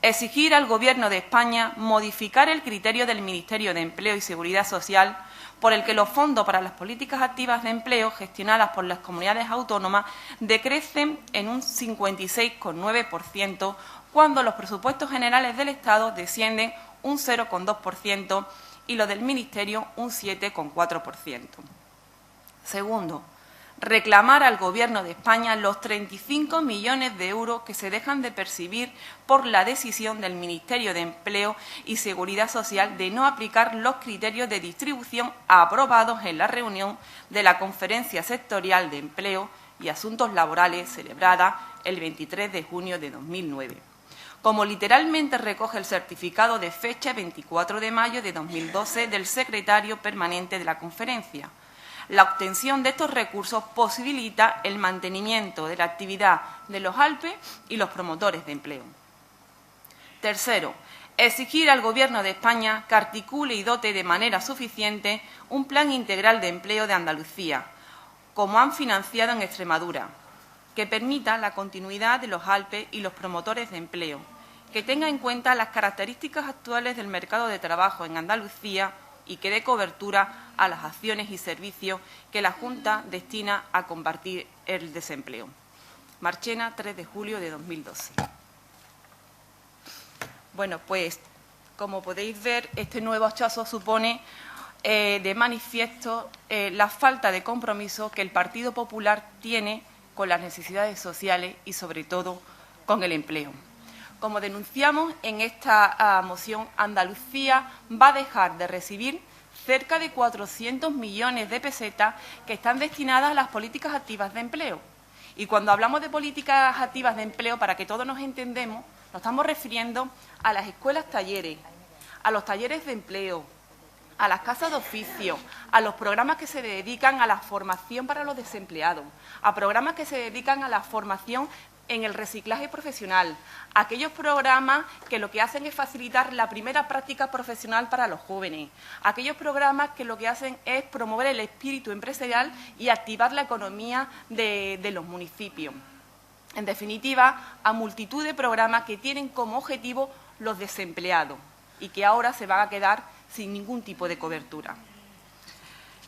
exigir al Gobierno de España modificar el criterio del Ministerio de Empleo y Seguridad Social por el que los fondos para las políticas activas de empleo gestionadas por las comunidades autónomas decrecen en un 56,9% cuando los presupuestos generales del Estado descienden un 0,2% y los del Ministerio un 7,4%. Segundo, reclamar al Gobierno de España los 35 millones de euros que se dejan de percibir por la decisión del Ministerio de Empleo y Seguridad Social de no aplicar los criterios de distribución aprobados en la reunión de la Conferencia Sectorial de Empleo y Asuntos Laborales celebrada el 23 de junio de 2009. Como literalmente recoge el certificado de fecha 24 de mayo de 2012 del secretario permanente de la conferencia. La obtención de estos recursos posibilita el mantenimiento de la actividad de los Alpes y los promotores de empleo. Tercero, exigir al Gobierno de España que articule y dote de manera suficiente un plan integral de empleo de Andalucía, como han financiado en Extremadura, que permita la continuidad de los Alpes y los promotores de empleo, que tenga en cuenta las características actuales del mercado de trabajo en Andalucía y que dé cobertura a las acciones y servicios que la Junta destina a combatir el desempleo. Marchena, 3 de julio de 2012. Bueno, pues, como podéis ver, este nuevo hachazo supone de manifiesto la falta de compromiso que el Partido Popular tiene con las necesidades sociales y, sobre todo, con el empleo. Como denunciamos en esta moción, Andalucía va a dejar de recibir cerca de 400 millones de pesetas que están destinadas a las políticas activas de empleo. Y cuando hablamos de políticas activas de empleo, para que todos nos entendemos, nos estamos refiriendo a las escuelas talleres, a los talleres de empleo, a las casas de oficio, a los programas que se dedican a la formación para los desempleados, a programas que se dedican a la formación en el reciclaje profesional, aquellos programas que lo que hacen es facilitar la primera práctica profesional para los jóvenes, aquellos programas que lo que hacen es promover el espíritu empresarial y activar la economía de los municipios. En definitiva, a multitud de programas que tienen como objetivo los desempleados y que ahora se van a quedar sin ningún tipo de cobertura.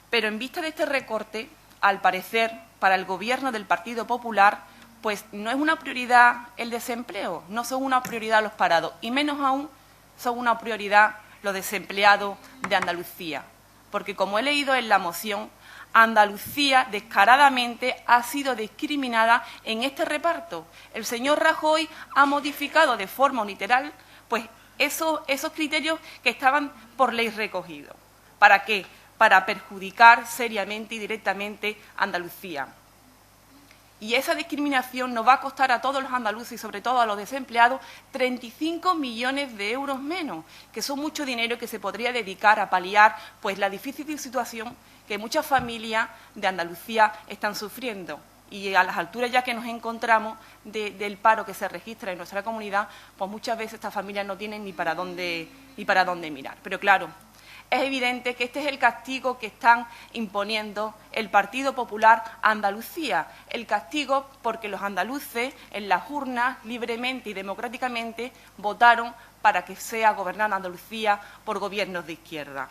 Pero en vista de este recorte, al parecer, para el Gobierno del Partido Popular, pues no es una prioridad el desempleo, no son una prioridad los parados, y menos aún son una prioridad los desempleados de Andalucía. Porque, como he leído en la moción, Andalucía descaradamente ha sido discriminada en este reparto. El señor Rajoy ha modificado de forma unilateral pues, esos criterios que estaban por ley recogidos. ¿Para qué? Para perjudicar seriamente y directamente a Andalucía. Y esa discriminación nos va a costar a todos los andaluces y sobre todo a los desempleados 35 millones de euros menos, que son mucho dinero que se podría dedicar a paliar pues, la difícil situación que muchas familias de Andalucía están sufriendo. Y a las alturas ya que nos encontramos del paro que se registra en nuestra comunidad, pues muchas veces estas familias no tienen ni para dónde mirar. Pero claro, es evidente que este es el castigo que están imponiendo el Partido Popular a Andalucía. El castigo porque los andaluces en las urnas libremente y democráticamente votaron para que sea gobernada Andalucía por gobiernos de izquierda.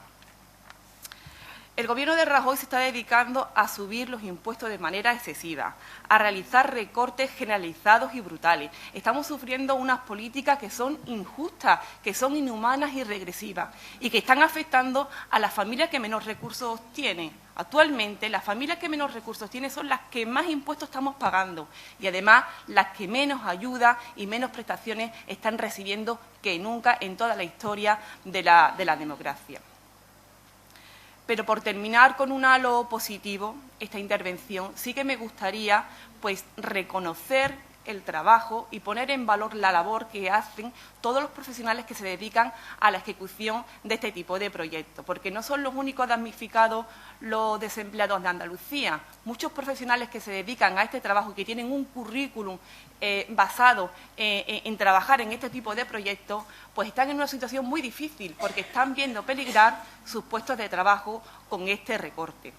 El Gobierno de Rajoy se está dedicando a subir los impuestos de manera excesiva, a realizar recortes generalizados y brutales. Estamos sufriendo unas políticas que son injustas, que son inhumanas y regresivas y que están afectando a las familias que menos recursos tienen. Actualmente, las familias que menos recursos tienen son las que más impuestos estamos pagando y, además, las que menos ayuda y menos prestaciones están recibiendo que nunca en toda la historia de la democracia. Pero por terminar con un halo positivo, esta intervención, sí que me gustaría pues, reconocer el trabajo y poner en valor la labor que hacen todos los profesionales que se dedican a la ejecución de este tipo de proyectos, porque no son los únicos damnificados los desempleados de Andalucía. Muchos profesionales que se dedican a este trabajo y que tienen un currículum basado en trabajar en este tipo de proyectos, pues están en una situación muy difícil porque están viendo peligrar sus puestos de trabajo con este recorte.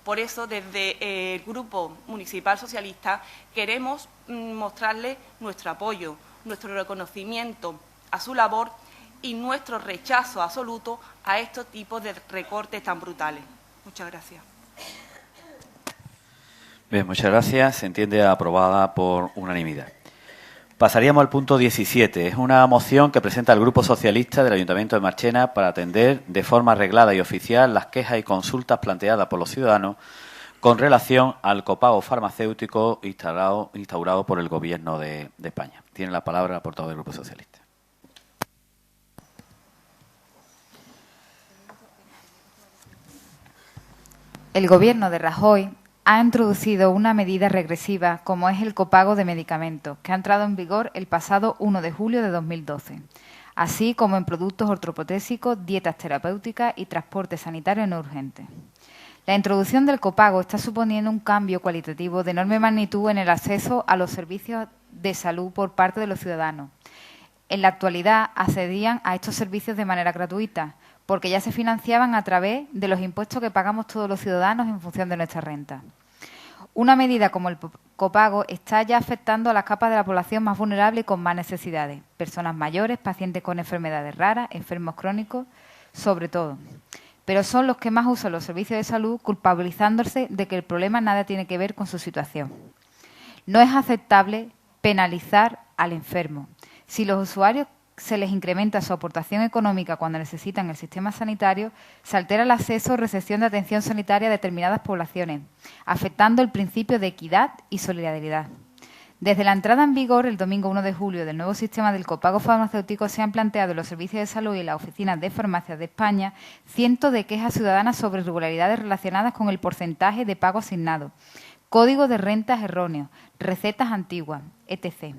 Por eso, desde el Grupo Municipal Socialista, queremos mostrarle nuestro apoyo, nuestro reconocimiento a su labor y nuestro rechazo absoluto a estos tipos de recortes tan brutales. Muchas gracias. Bien, muchas gracias. Se entiende aprobada por unanimidad. Pasaríamos al punto 17. Es una moción que presenta el Grupo Socialista del Ayuntamiento de Marchena para atender de forma arreglada y oficial las quejas y consultas planteadas por los ciudadanos con relación al copago farmacéutico instaurado por el Gobierno de España. Tiene la palabra el portavoz del Grupo Socialista. El Gobierno de Rajoy ha introducido una medida regresiva como es el copago de medicamentos, que ha entrado en vigor el pasado 1 de julio de 2012, así como en productos ortoprotésicos, dietas terapéuticas y transporte sanitario no urgente. La introducción del copago está suponiendo un cambio cualitativo de enorme magnitud en el acceso a los servicios de salud por parte de los ciudadanos. En la actualidad accedían a estos servicios de manera gratuita, porque ya se financiaban a través de los impuestos que pagamos todos los ciudadanos en función de nuestra renta. Una medida como el copago está ya afectando a las capas de la población más vulnerables y con más necesidades, personas mayores, pacientes con enfermedades raras, enfermos crónicos, sobre todo. Pero son los que más usan los servicios de salud, culpabilizándose de que el problema nada tiene que ver con su situación. No es aceptable penalizar al enfermo. Si los usuarios se les incrementa su aportación económica cuando necesitan el sistema sanitario, se altera el acceso o recepción de atención sanitaria a determinadas poblaciones, afectando el principio de equidad y solidaridad. Desde la entrada en vigor, el domingo 1 de julio, del nuevo sistema del copago farmacéutico, se han planteado en los servicios de salud y en las oficinas de farmacias de España cientos de quejas ciudadanas sobre irregularidades relacionadas con el porcentaje de pago asignado, código de rentas erróneos, recetas antiguas, etc.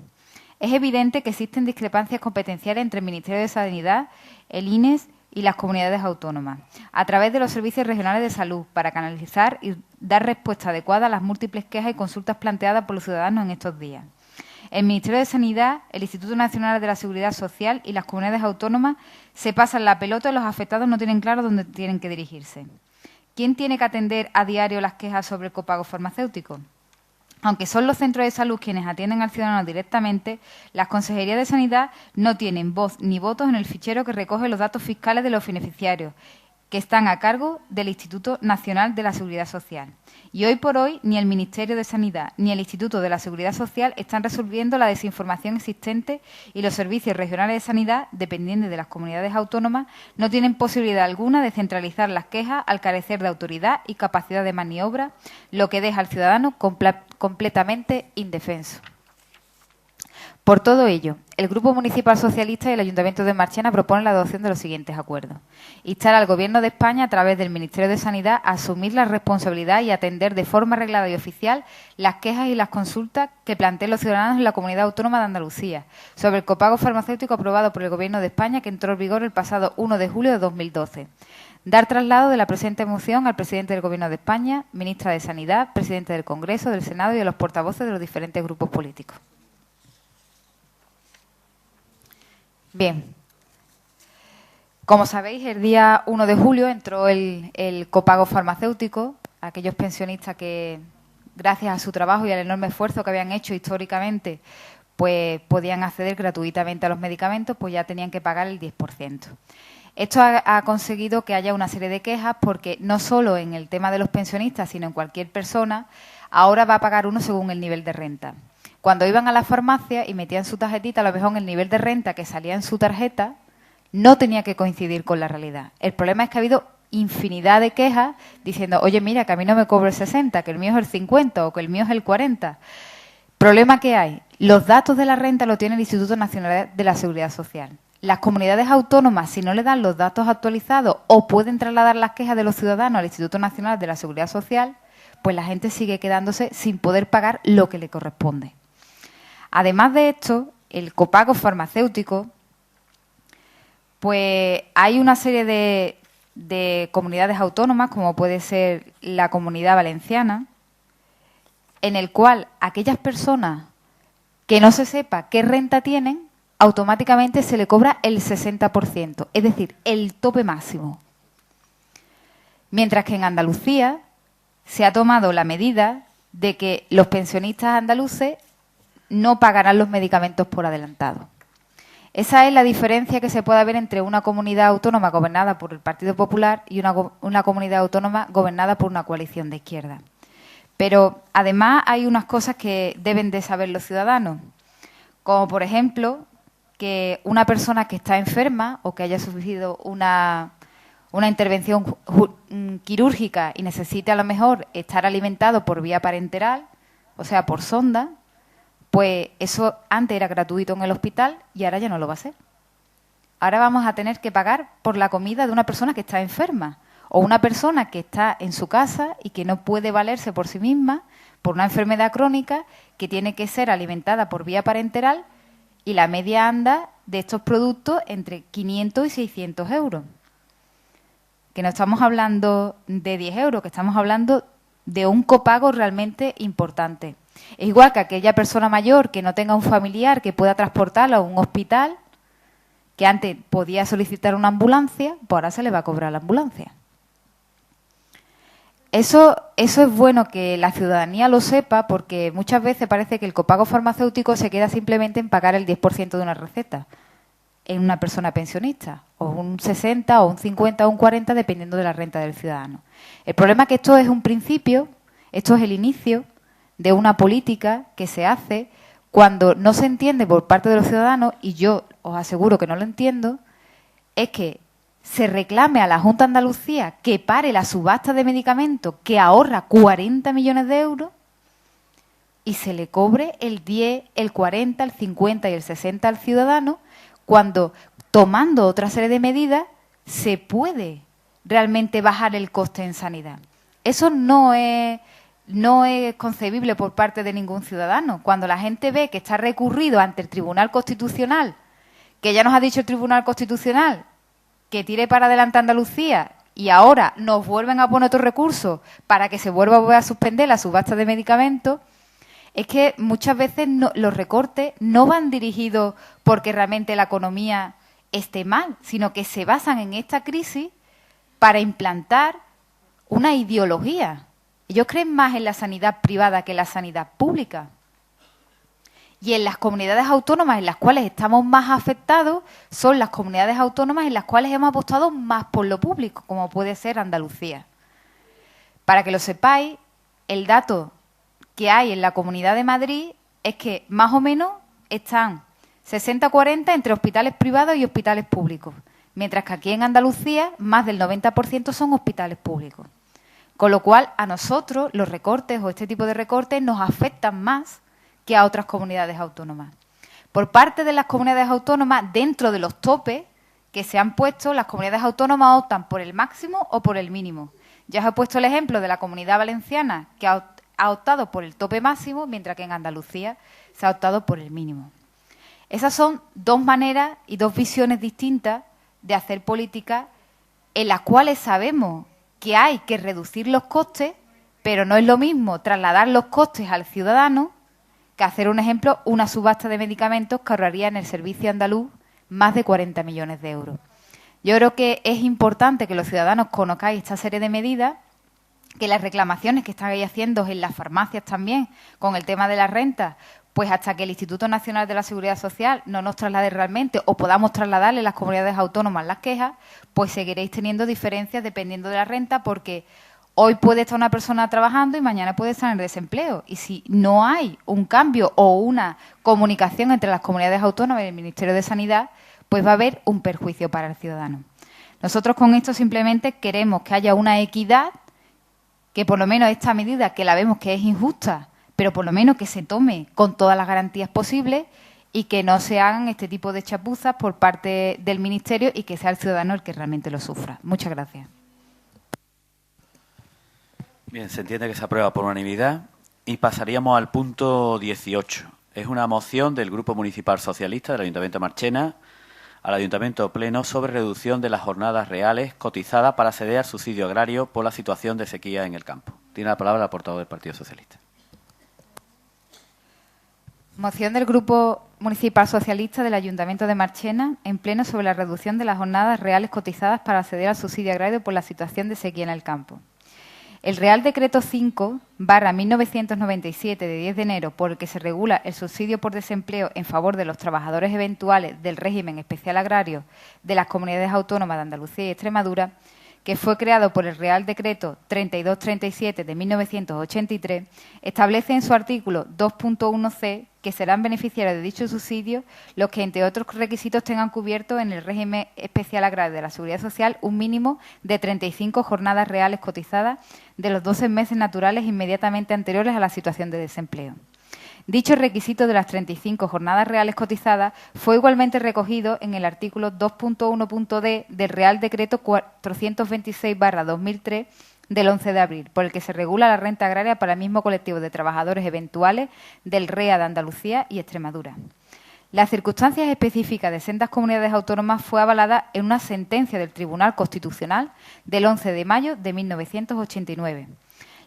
Es evidente que existen discrepancias competenciales entre el Ministerio de Sanidad, el INES y las comunidades autónomas, a través de los servicios regionales de salud, para canalizar y dar respuesta adecuada a las múltiples quejas y consultas planteadas por los ciudadanos en estos días. el Ministerio de Sanidad, el Instituto Nacional de la Seguridad Social y las comunidades autónomas se pasan la pelota y los afectados no tienen claro dónde tienen que dirigirse. ¿Quién tiene que atender a diario las quejas sobre el copago farmacéutico? Aunque son los centros de salud quienes atienden al ciudadano directamente, las consejerías de Sanidad no tienen voz ni votos en el fichero que recoge los datos fiscales de los beneficiarios, que están a cargo del Instituto Nacional de la Seguridad Social. Y hoy por hoy, ni el Ministerio de Sanidad ni el Instituto de la Seguridad Social están resolviendo la desinformación existente y los servicios regionales de sanidad, dependientes de las comunidades autónomas, no tienen posibilidad alguna de centralizar las quejas al carecer de autoridad y capacidad de maniobra, lo que deja al ciudadano completamente indefenso. Por todo ello, el Grupo Municipal Socialista y el Ayuntamiento de Marchena proponen la adopción de los siguientes acuerdos. Instar al Gobierno de España, a través del Ministerio de Sanidad, a asumir la responsabilidad y atender de forma reglada y oficial las quejas y las consultas que planteen los ciudadanos en la Comunidad Autónoma de Andalucía sobre el copago farmacéutico aprobado por el Gobierno de España, que entró en vigor el pasado 1 de julio de 2012. Dar traslado de la presente moción al presidente del Gobierno de España, ministra de Sanidad, presidente del Congreso, del Senado y a los portavoces de los diferentes grupos políticos. Bien, como sabéis, el día 1 de julio entró el copago farmacéutico. Aquellos pensionistas que, gracias a su trabajo y al enorme esfuerzo que habían hecho históricamente, pues podían acceder gratuitamente a los medicamentos, pues ya tenían que pagar el 10%. Esto ha conseguido que haya una serie de quejas porque no solo en el tema de los pensionistas, sino en cualquier persona, ahora va a pagar uno según el nivel de renta. Cuando iban a la farmacia y metían su tarjetita, a lo mejor el nivel de renta que salía en su tarjeta no tenía que coincidir con la realidad. El problema es que ha habido infinidad de quejas diciendo, oye, mira, que a mí no me cobro el 60, que el mío es el 50 o que el mío es el 40. Problema que hay, los datos de la renta lo tiene el Instituto Nacional de la Seguridad Social. Las comunidades autónomas, si no le dan los datos actualizados o pueden trasladar las quejas de los ciudadanos al Instituto Nacional de la Seguridad Social, pues la gente sigue quedándose sin poder pagar lo que le corresponde. Además de esto, el copago farmacéutico, pues hay una serie de comunidades autónomas, como puede ser la Comunidad Valenciana, en el cual aquellas personas que no se sepa qué renta tienen, automáticamente se le cobra el 60%, es decir, el tope máximo. Mientras que en Andalucía se ha tomado la medida de que los pensionistas andaluces no pagarán los medicamentos por adelantado. Esa es la diferencia que se puede ver entre una comunidad autónoma gobernada por el Partido Popular y una comunidad autónoma gobernada por una coalición de izquierda. Pero además hay unas cosas que deben de saber los ciudadanos, como por ejemplo que una persona que está enferma o que haya sufrido una intervención quirúrgica y necesite a lo mejor estar alimentado por vía parenteral, o sea, por sonda, pues eso antes era gratuito en el hospital y ahora ya no lo va a ser. Ahora vamos a tener que pagar por la comida de una persona que está enferma o una persona que está en su casa y que no puede valerse por sí misma por una enfermedad crónica que tiene que ser alimentada por vía parenteral y la media anda de estos productos entre 500 y 600 euros. Que no estamos hablando de 10 euros, que estamos hablando de un copago realmente importante. Es igual que aquella persona mayor que no tenga un familiar que pueda transportarlo a un hospital, que antes podía solicitar una ambulancia, pues ahora se le va a cobrar la ambulancia. Eso es bueno que la ciudadanía lo sepa, porque muchas veces parece que el copago farmacéutico se queda simplemente en pagar el 10% de una receta en una persona pensionista, o un 60, o un 50, o un 40, dependiendo de la renta del ciudadano. El problema es que esto es un principio, esto es el inicio de una política que se hace cuando no se entiende por parte de los ciudadanos, y yo os aseguro que no lo entiendo, es que se reclame a la Junta de Andalucía que pare la subasta de medicamentos que ahorra 40 millones de euros y se le cobre el 10, el 40, el 50 y el 60 al ciudadano, cuando tomando otra serie de medidas se puede realmente bajar el coste en sanidad. Eso no es concebible por parte de ningún ciudadano. Cuando la gente ve que está recurrido ante el Tribunal Constitucional, que ya nos ha dicho el Tribunal Constitucional que tire para adelante Andalucía y ahora nos vuelven a poner otro recurso para que se vuelva a suspender la subasta de medicamentos, es que muchas veces los recortes no van dirigidos porque realmente la economía esté mal, sino que se basan en esta crisis para implantar una ideología. Ellos creen más en la sanidad privada que en la sanidad pública. Y en las comunidades autónomas en las cuales estamos más afectados son las comunidades autónomas en las cuales hemos apostado más por lo público, como puede ser Andalucía. Para que lo sepáis, el dato que hay en la Comunidad de Madrid es que más o menos están 60-40 entre hospitales privados y hospitales públicos, mientras que aquí en Andalucía más del 90% son hospitales públicos. Con lo cual, a nosotros los recortes o este tipo de recortes nos afectan más que a otras comunidades autónomas. Por parte de las comunidades autónomas, dentro de los topes que se han puesto, las comunidades autónomas optan por el máximo o por el mínimo. Ya os he puesto el ejemplo de la Comunidad Valenciana, que ha optado por el tope máximo, mientras que en Andalucía se ha optado por el mínimo. Esas son dos maneras y dos visiones distintas de hacer política en las cuales sabemos que hay que reducir los costes, pero no es lo mismo trasladar los costes al ciudadano que hacer, un ejemplo, una subasta de medicamentos que ahorraría en el servicio andaluz más de 40 millones de euros. Yo creo que es importante que los ciudadanos conozcáis esta serie de medidas, que las reclamaciones que estáis haciendo en las farmacias también con el tema de las rentas, pues hasta que el Instituto Nacional de la Seguridad Social no nos traslade realmente o podamos trasladarle a las comunidades autónomas las quejas, pues seguiréis teniendo diferencias dependiendo de la renta, porque hoy puede estar una persona trabajando y mañana puede estar en desempleo. Y si no hay un cambio o una comunicación entre las comunidades autónomas y el Ministerio de Sanidad, pues va a haber un perjuicio para el ciudadano. Nosotros con esto simplemente queremos que haya una equidad, que por lo menos esta medida, que la vemos que es injusta, pero por lo menos que se tome con todas las garantías posibles y que no se hagan este tipo de chapuzas por parte del Ministerio y que sea el ciudadano el que realmente lo sufra. Muchas gracias. Bien, se entiende que se aprueba por unanimidad y pasaríamos al punto 18. Es una moción del Grupo Municipal Socialista del Ayuntamiento de Marchena al Ayuntamiento Pleno sobre reducción de las jornadas reales cotizadas para acceder al subsidio agrario por la situación de sequía en el campo. Tiene la palabra el portavoz del Partido Socialista. Moción del Grupo Municipal Socialista del Ayuntamiento de Marchena en Pleno sobre la reducción de las jornadas reales cotizadas para acceder al subsidio agrario por la situación de sequía en el campo. El Real Decreto 5/1997 de 10 de enero, por el que se regula el subsidio por desempleo en favor de los trabajadores eventuales del régimen especial agrario de las comunidades autónomas de Andalucía y Extremadura, que fue creado por el Real Decreto 3237 de 1983, establece en su artículo 2.1c que serán beneficiarios de dicho subsidio los que, entre otros requisitos, tengan cubierto en el régimen especial agrario de la Seguridad Social un mínimo de 35 jornadas reales cotizadas de los 12 meses naturales inmediatamente anteriores a la situación de desempleo. Dicho requisito de las 35 jornadas reales cotizadas fue igualmente recogido en el artículo 2.1.d del Real Decreto 426/2003 del 11 de abril, por el que se regula la renta agraria para el mismo colectivo de trabajadores eventuales del REA de Andalucía y Extremadura. Las circunstancias específicas de sendas comunidades autónomas fue avalada en una sentencia del Tribunal Constitucional del 11 de mayo de 1989.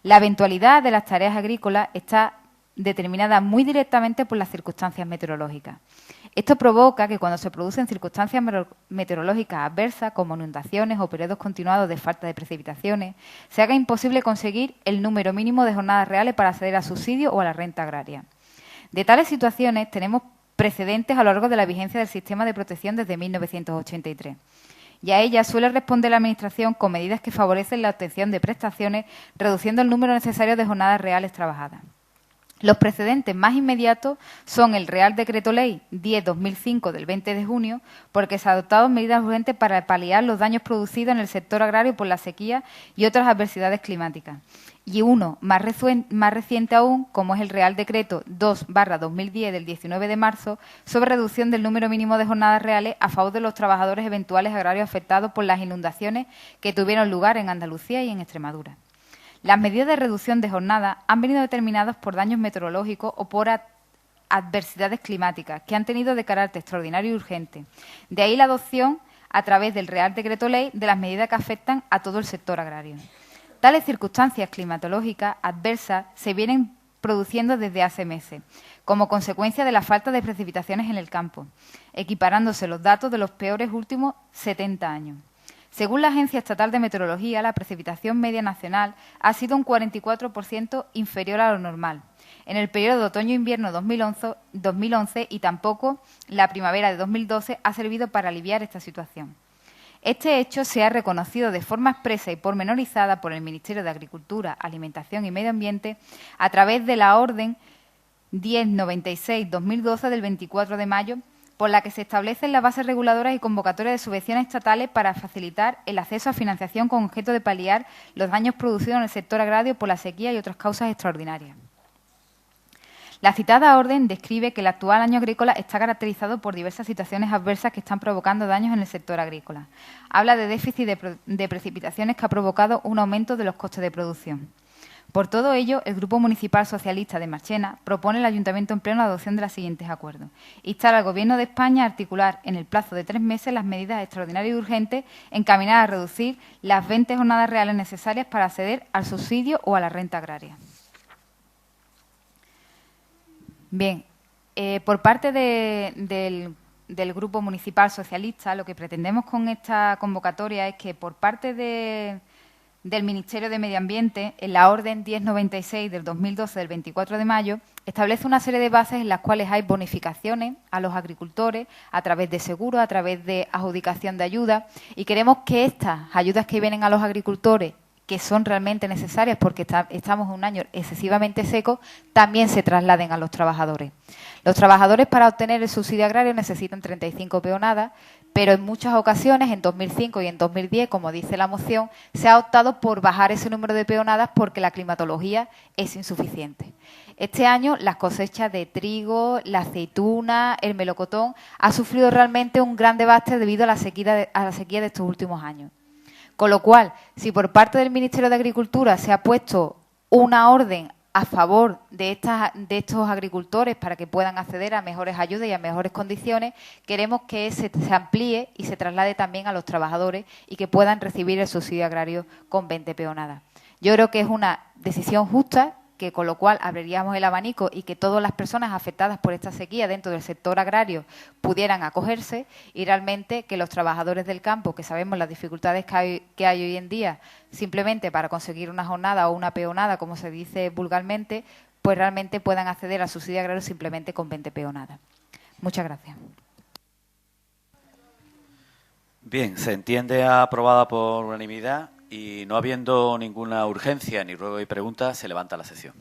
La eventualidad de las tareas agrícolas está determinada muy directamente por las circunstancias meteorológicas. Esto provoca que cuando se producen circunstancias meteorológicas adversas, como inundaciones o periodos continuados de falta de precipitaciones, se haga imposible conseguir el número mínimo de jornadas reales para acceder al subsidio o a la renta agraria. De tales situaciones tenemos precedentes a lo largo de la vigencia del sistema de protección desde 1983. Y a ellas suele responder la Administración con medidas que favorecen la obtención de prestaciones, reduciendo el número necesario de jornadas reales trabajadas. Los precedentes más inmediatos son el Real Decreto Ley 10/2005 del 20 de junio, por el que se adoptaron medidas urgentes para paliar los daños producidos en el sector agrario por la sequía y otras adversidades climáticas. Y uno más reciente aún, como es el Real Decreto 2/2010 del 19 de marzo, sobre reducción del número mínimo de jornadas reales a favor de los trabajadores eventuales agrarios afectados por las inundaciones que tuvieron lugar en Andalucía y en Extremadura. Las medidas de reducción de jornada han venido determinadas por daños meteorológicos o por adversidades climáticas que han tenido de carácter extraordinario y urgente. De ahí la adopción, a través del Real Decreto Ley, de las medidas que afectan a todo el sector agrario. Tales circunstancias climatológicas adversas se vienen produciendo desde hace meses, como consecuencia de la falta de precipitaciones en el campo, equiparándose los datos de los peores últimos 70 años. Según la Agencia Estatal de Meteorología, la precipitación media nacional ha sido un 44% inferior a lo normal en el periodo de otoño-invierno 2011 y tampoco la primavera de 2012 ha servido para aliviar esta situación. Este hecho se ha reconocido de forma expresa y pormenorizada por el Ministerio de Agricultura, Alimentación y Medio Ambiente a través de la Orden 1096-2012 del 24 de mayo, por la que se establecen las bases reguladoras y convocatorias de subvenciones estatales para facilitar el acceso a financiación con objeto de paliar los daños producidos en el sector agrario por la sequía y otras causas extraordinarias. La citada orden describe que el actual año agrícola está caracterizado por diversas situaciones adversas que están provocando daños en el sector agrícola. Habla de déficit de precipitaciones que ha provocado un aumento de los costes de producción. Por todo ello, el Grupo Municipal Socialista de Marchena propone al Ayuntamiento en Pleno la adopción de los siguientes acuerdos. Instar al Gobierno de España a articular en el plazo de 3 meses las medidas extraordinarias y urgentes encaminadas a reducir las 20 jornadas reales necesarias para acceder al subsidio o a la renta agraria. Bien, por parte del Grupo Municipal Socialista, lo que pretendemos con esta convocatoria es que por parte del Ministerio de Medio Ambiente, en la Orden 1096 del 2012 del 24 de mayo, establece una serie de bases en las cuales hay bonificaciones a los agricultores a través de seguros, a través de adjudicación de ayudas, y queremos que estas ayudas que vienen a los agricultores, que son realmente necesarias porque estamos en un año excesivamente seco, también se trasladen a los trabajadores. Los trabajadores para obtener el subsidio agrario necesitan 35 peonadas, pero en muchas ocasiones, en 2005 y en 2010, como dice la moción, se ha optado por bajar ese número de peonadas porque la climatología es insuficiente. Este año las cosechas de trigo, la aceituna, el melocotón ha sufrido realmente un gran debaste debido a la sequía de estos últimos años. Con lo cual, si por parte del Ministerio de Agricultura se ha puesto una orden a favor de estos agricultores para que puedan acceder a mejores ayudas y a mejores condiciones, queremos que se amplíe y se traslade también a los trabajadores y que puedan recibir el subsidio agrario con 20 peonadas. Yo creo que es una decisión justa, que con lo cual abriríamos el abanico y que todas las personas afectadas por esta sequía dentro del sector agrario pudieran acogerse, y realmente que los trabajadores del campo, que sabemos las dificultades que hay hoy en día simplemente para conseguir una jornada o una peonada, como se dice vulgarmente, pues realmente puedan acceder al subsidio agrario simplemente con 20 peonadas. Muchas gracias. Bien, se entiende aprobada por unanimidad. Y no habiendo ninguna urgencia ni ruego y preguntas, se levanta la sesión.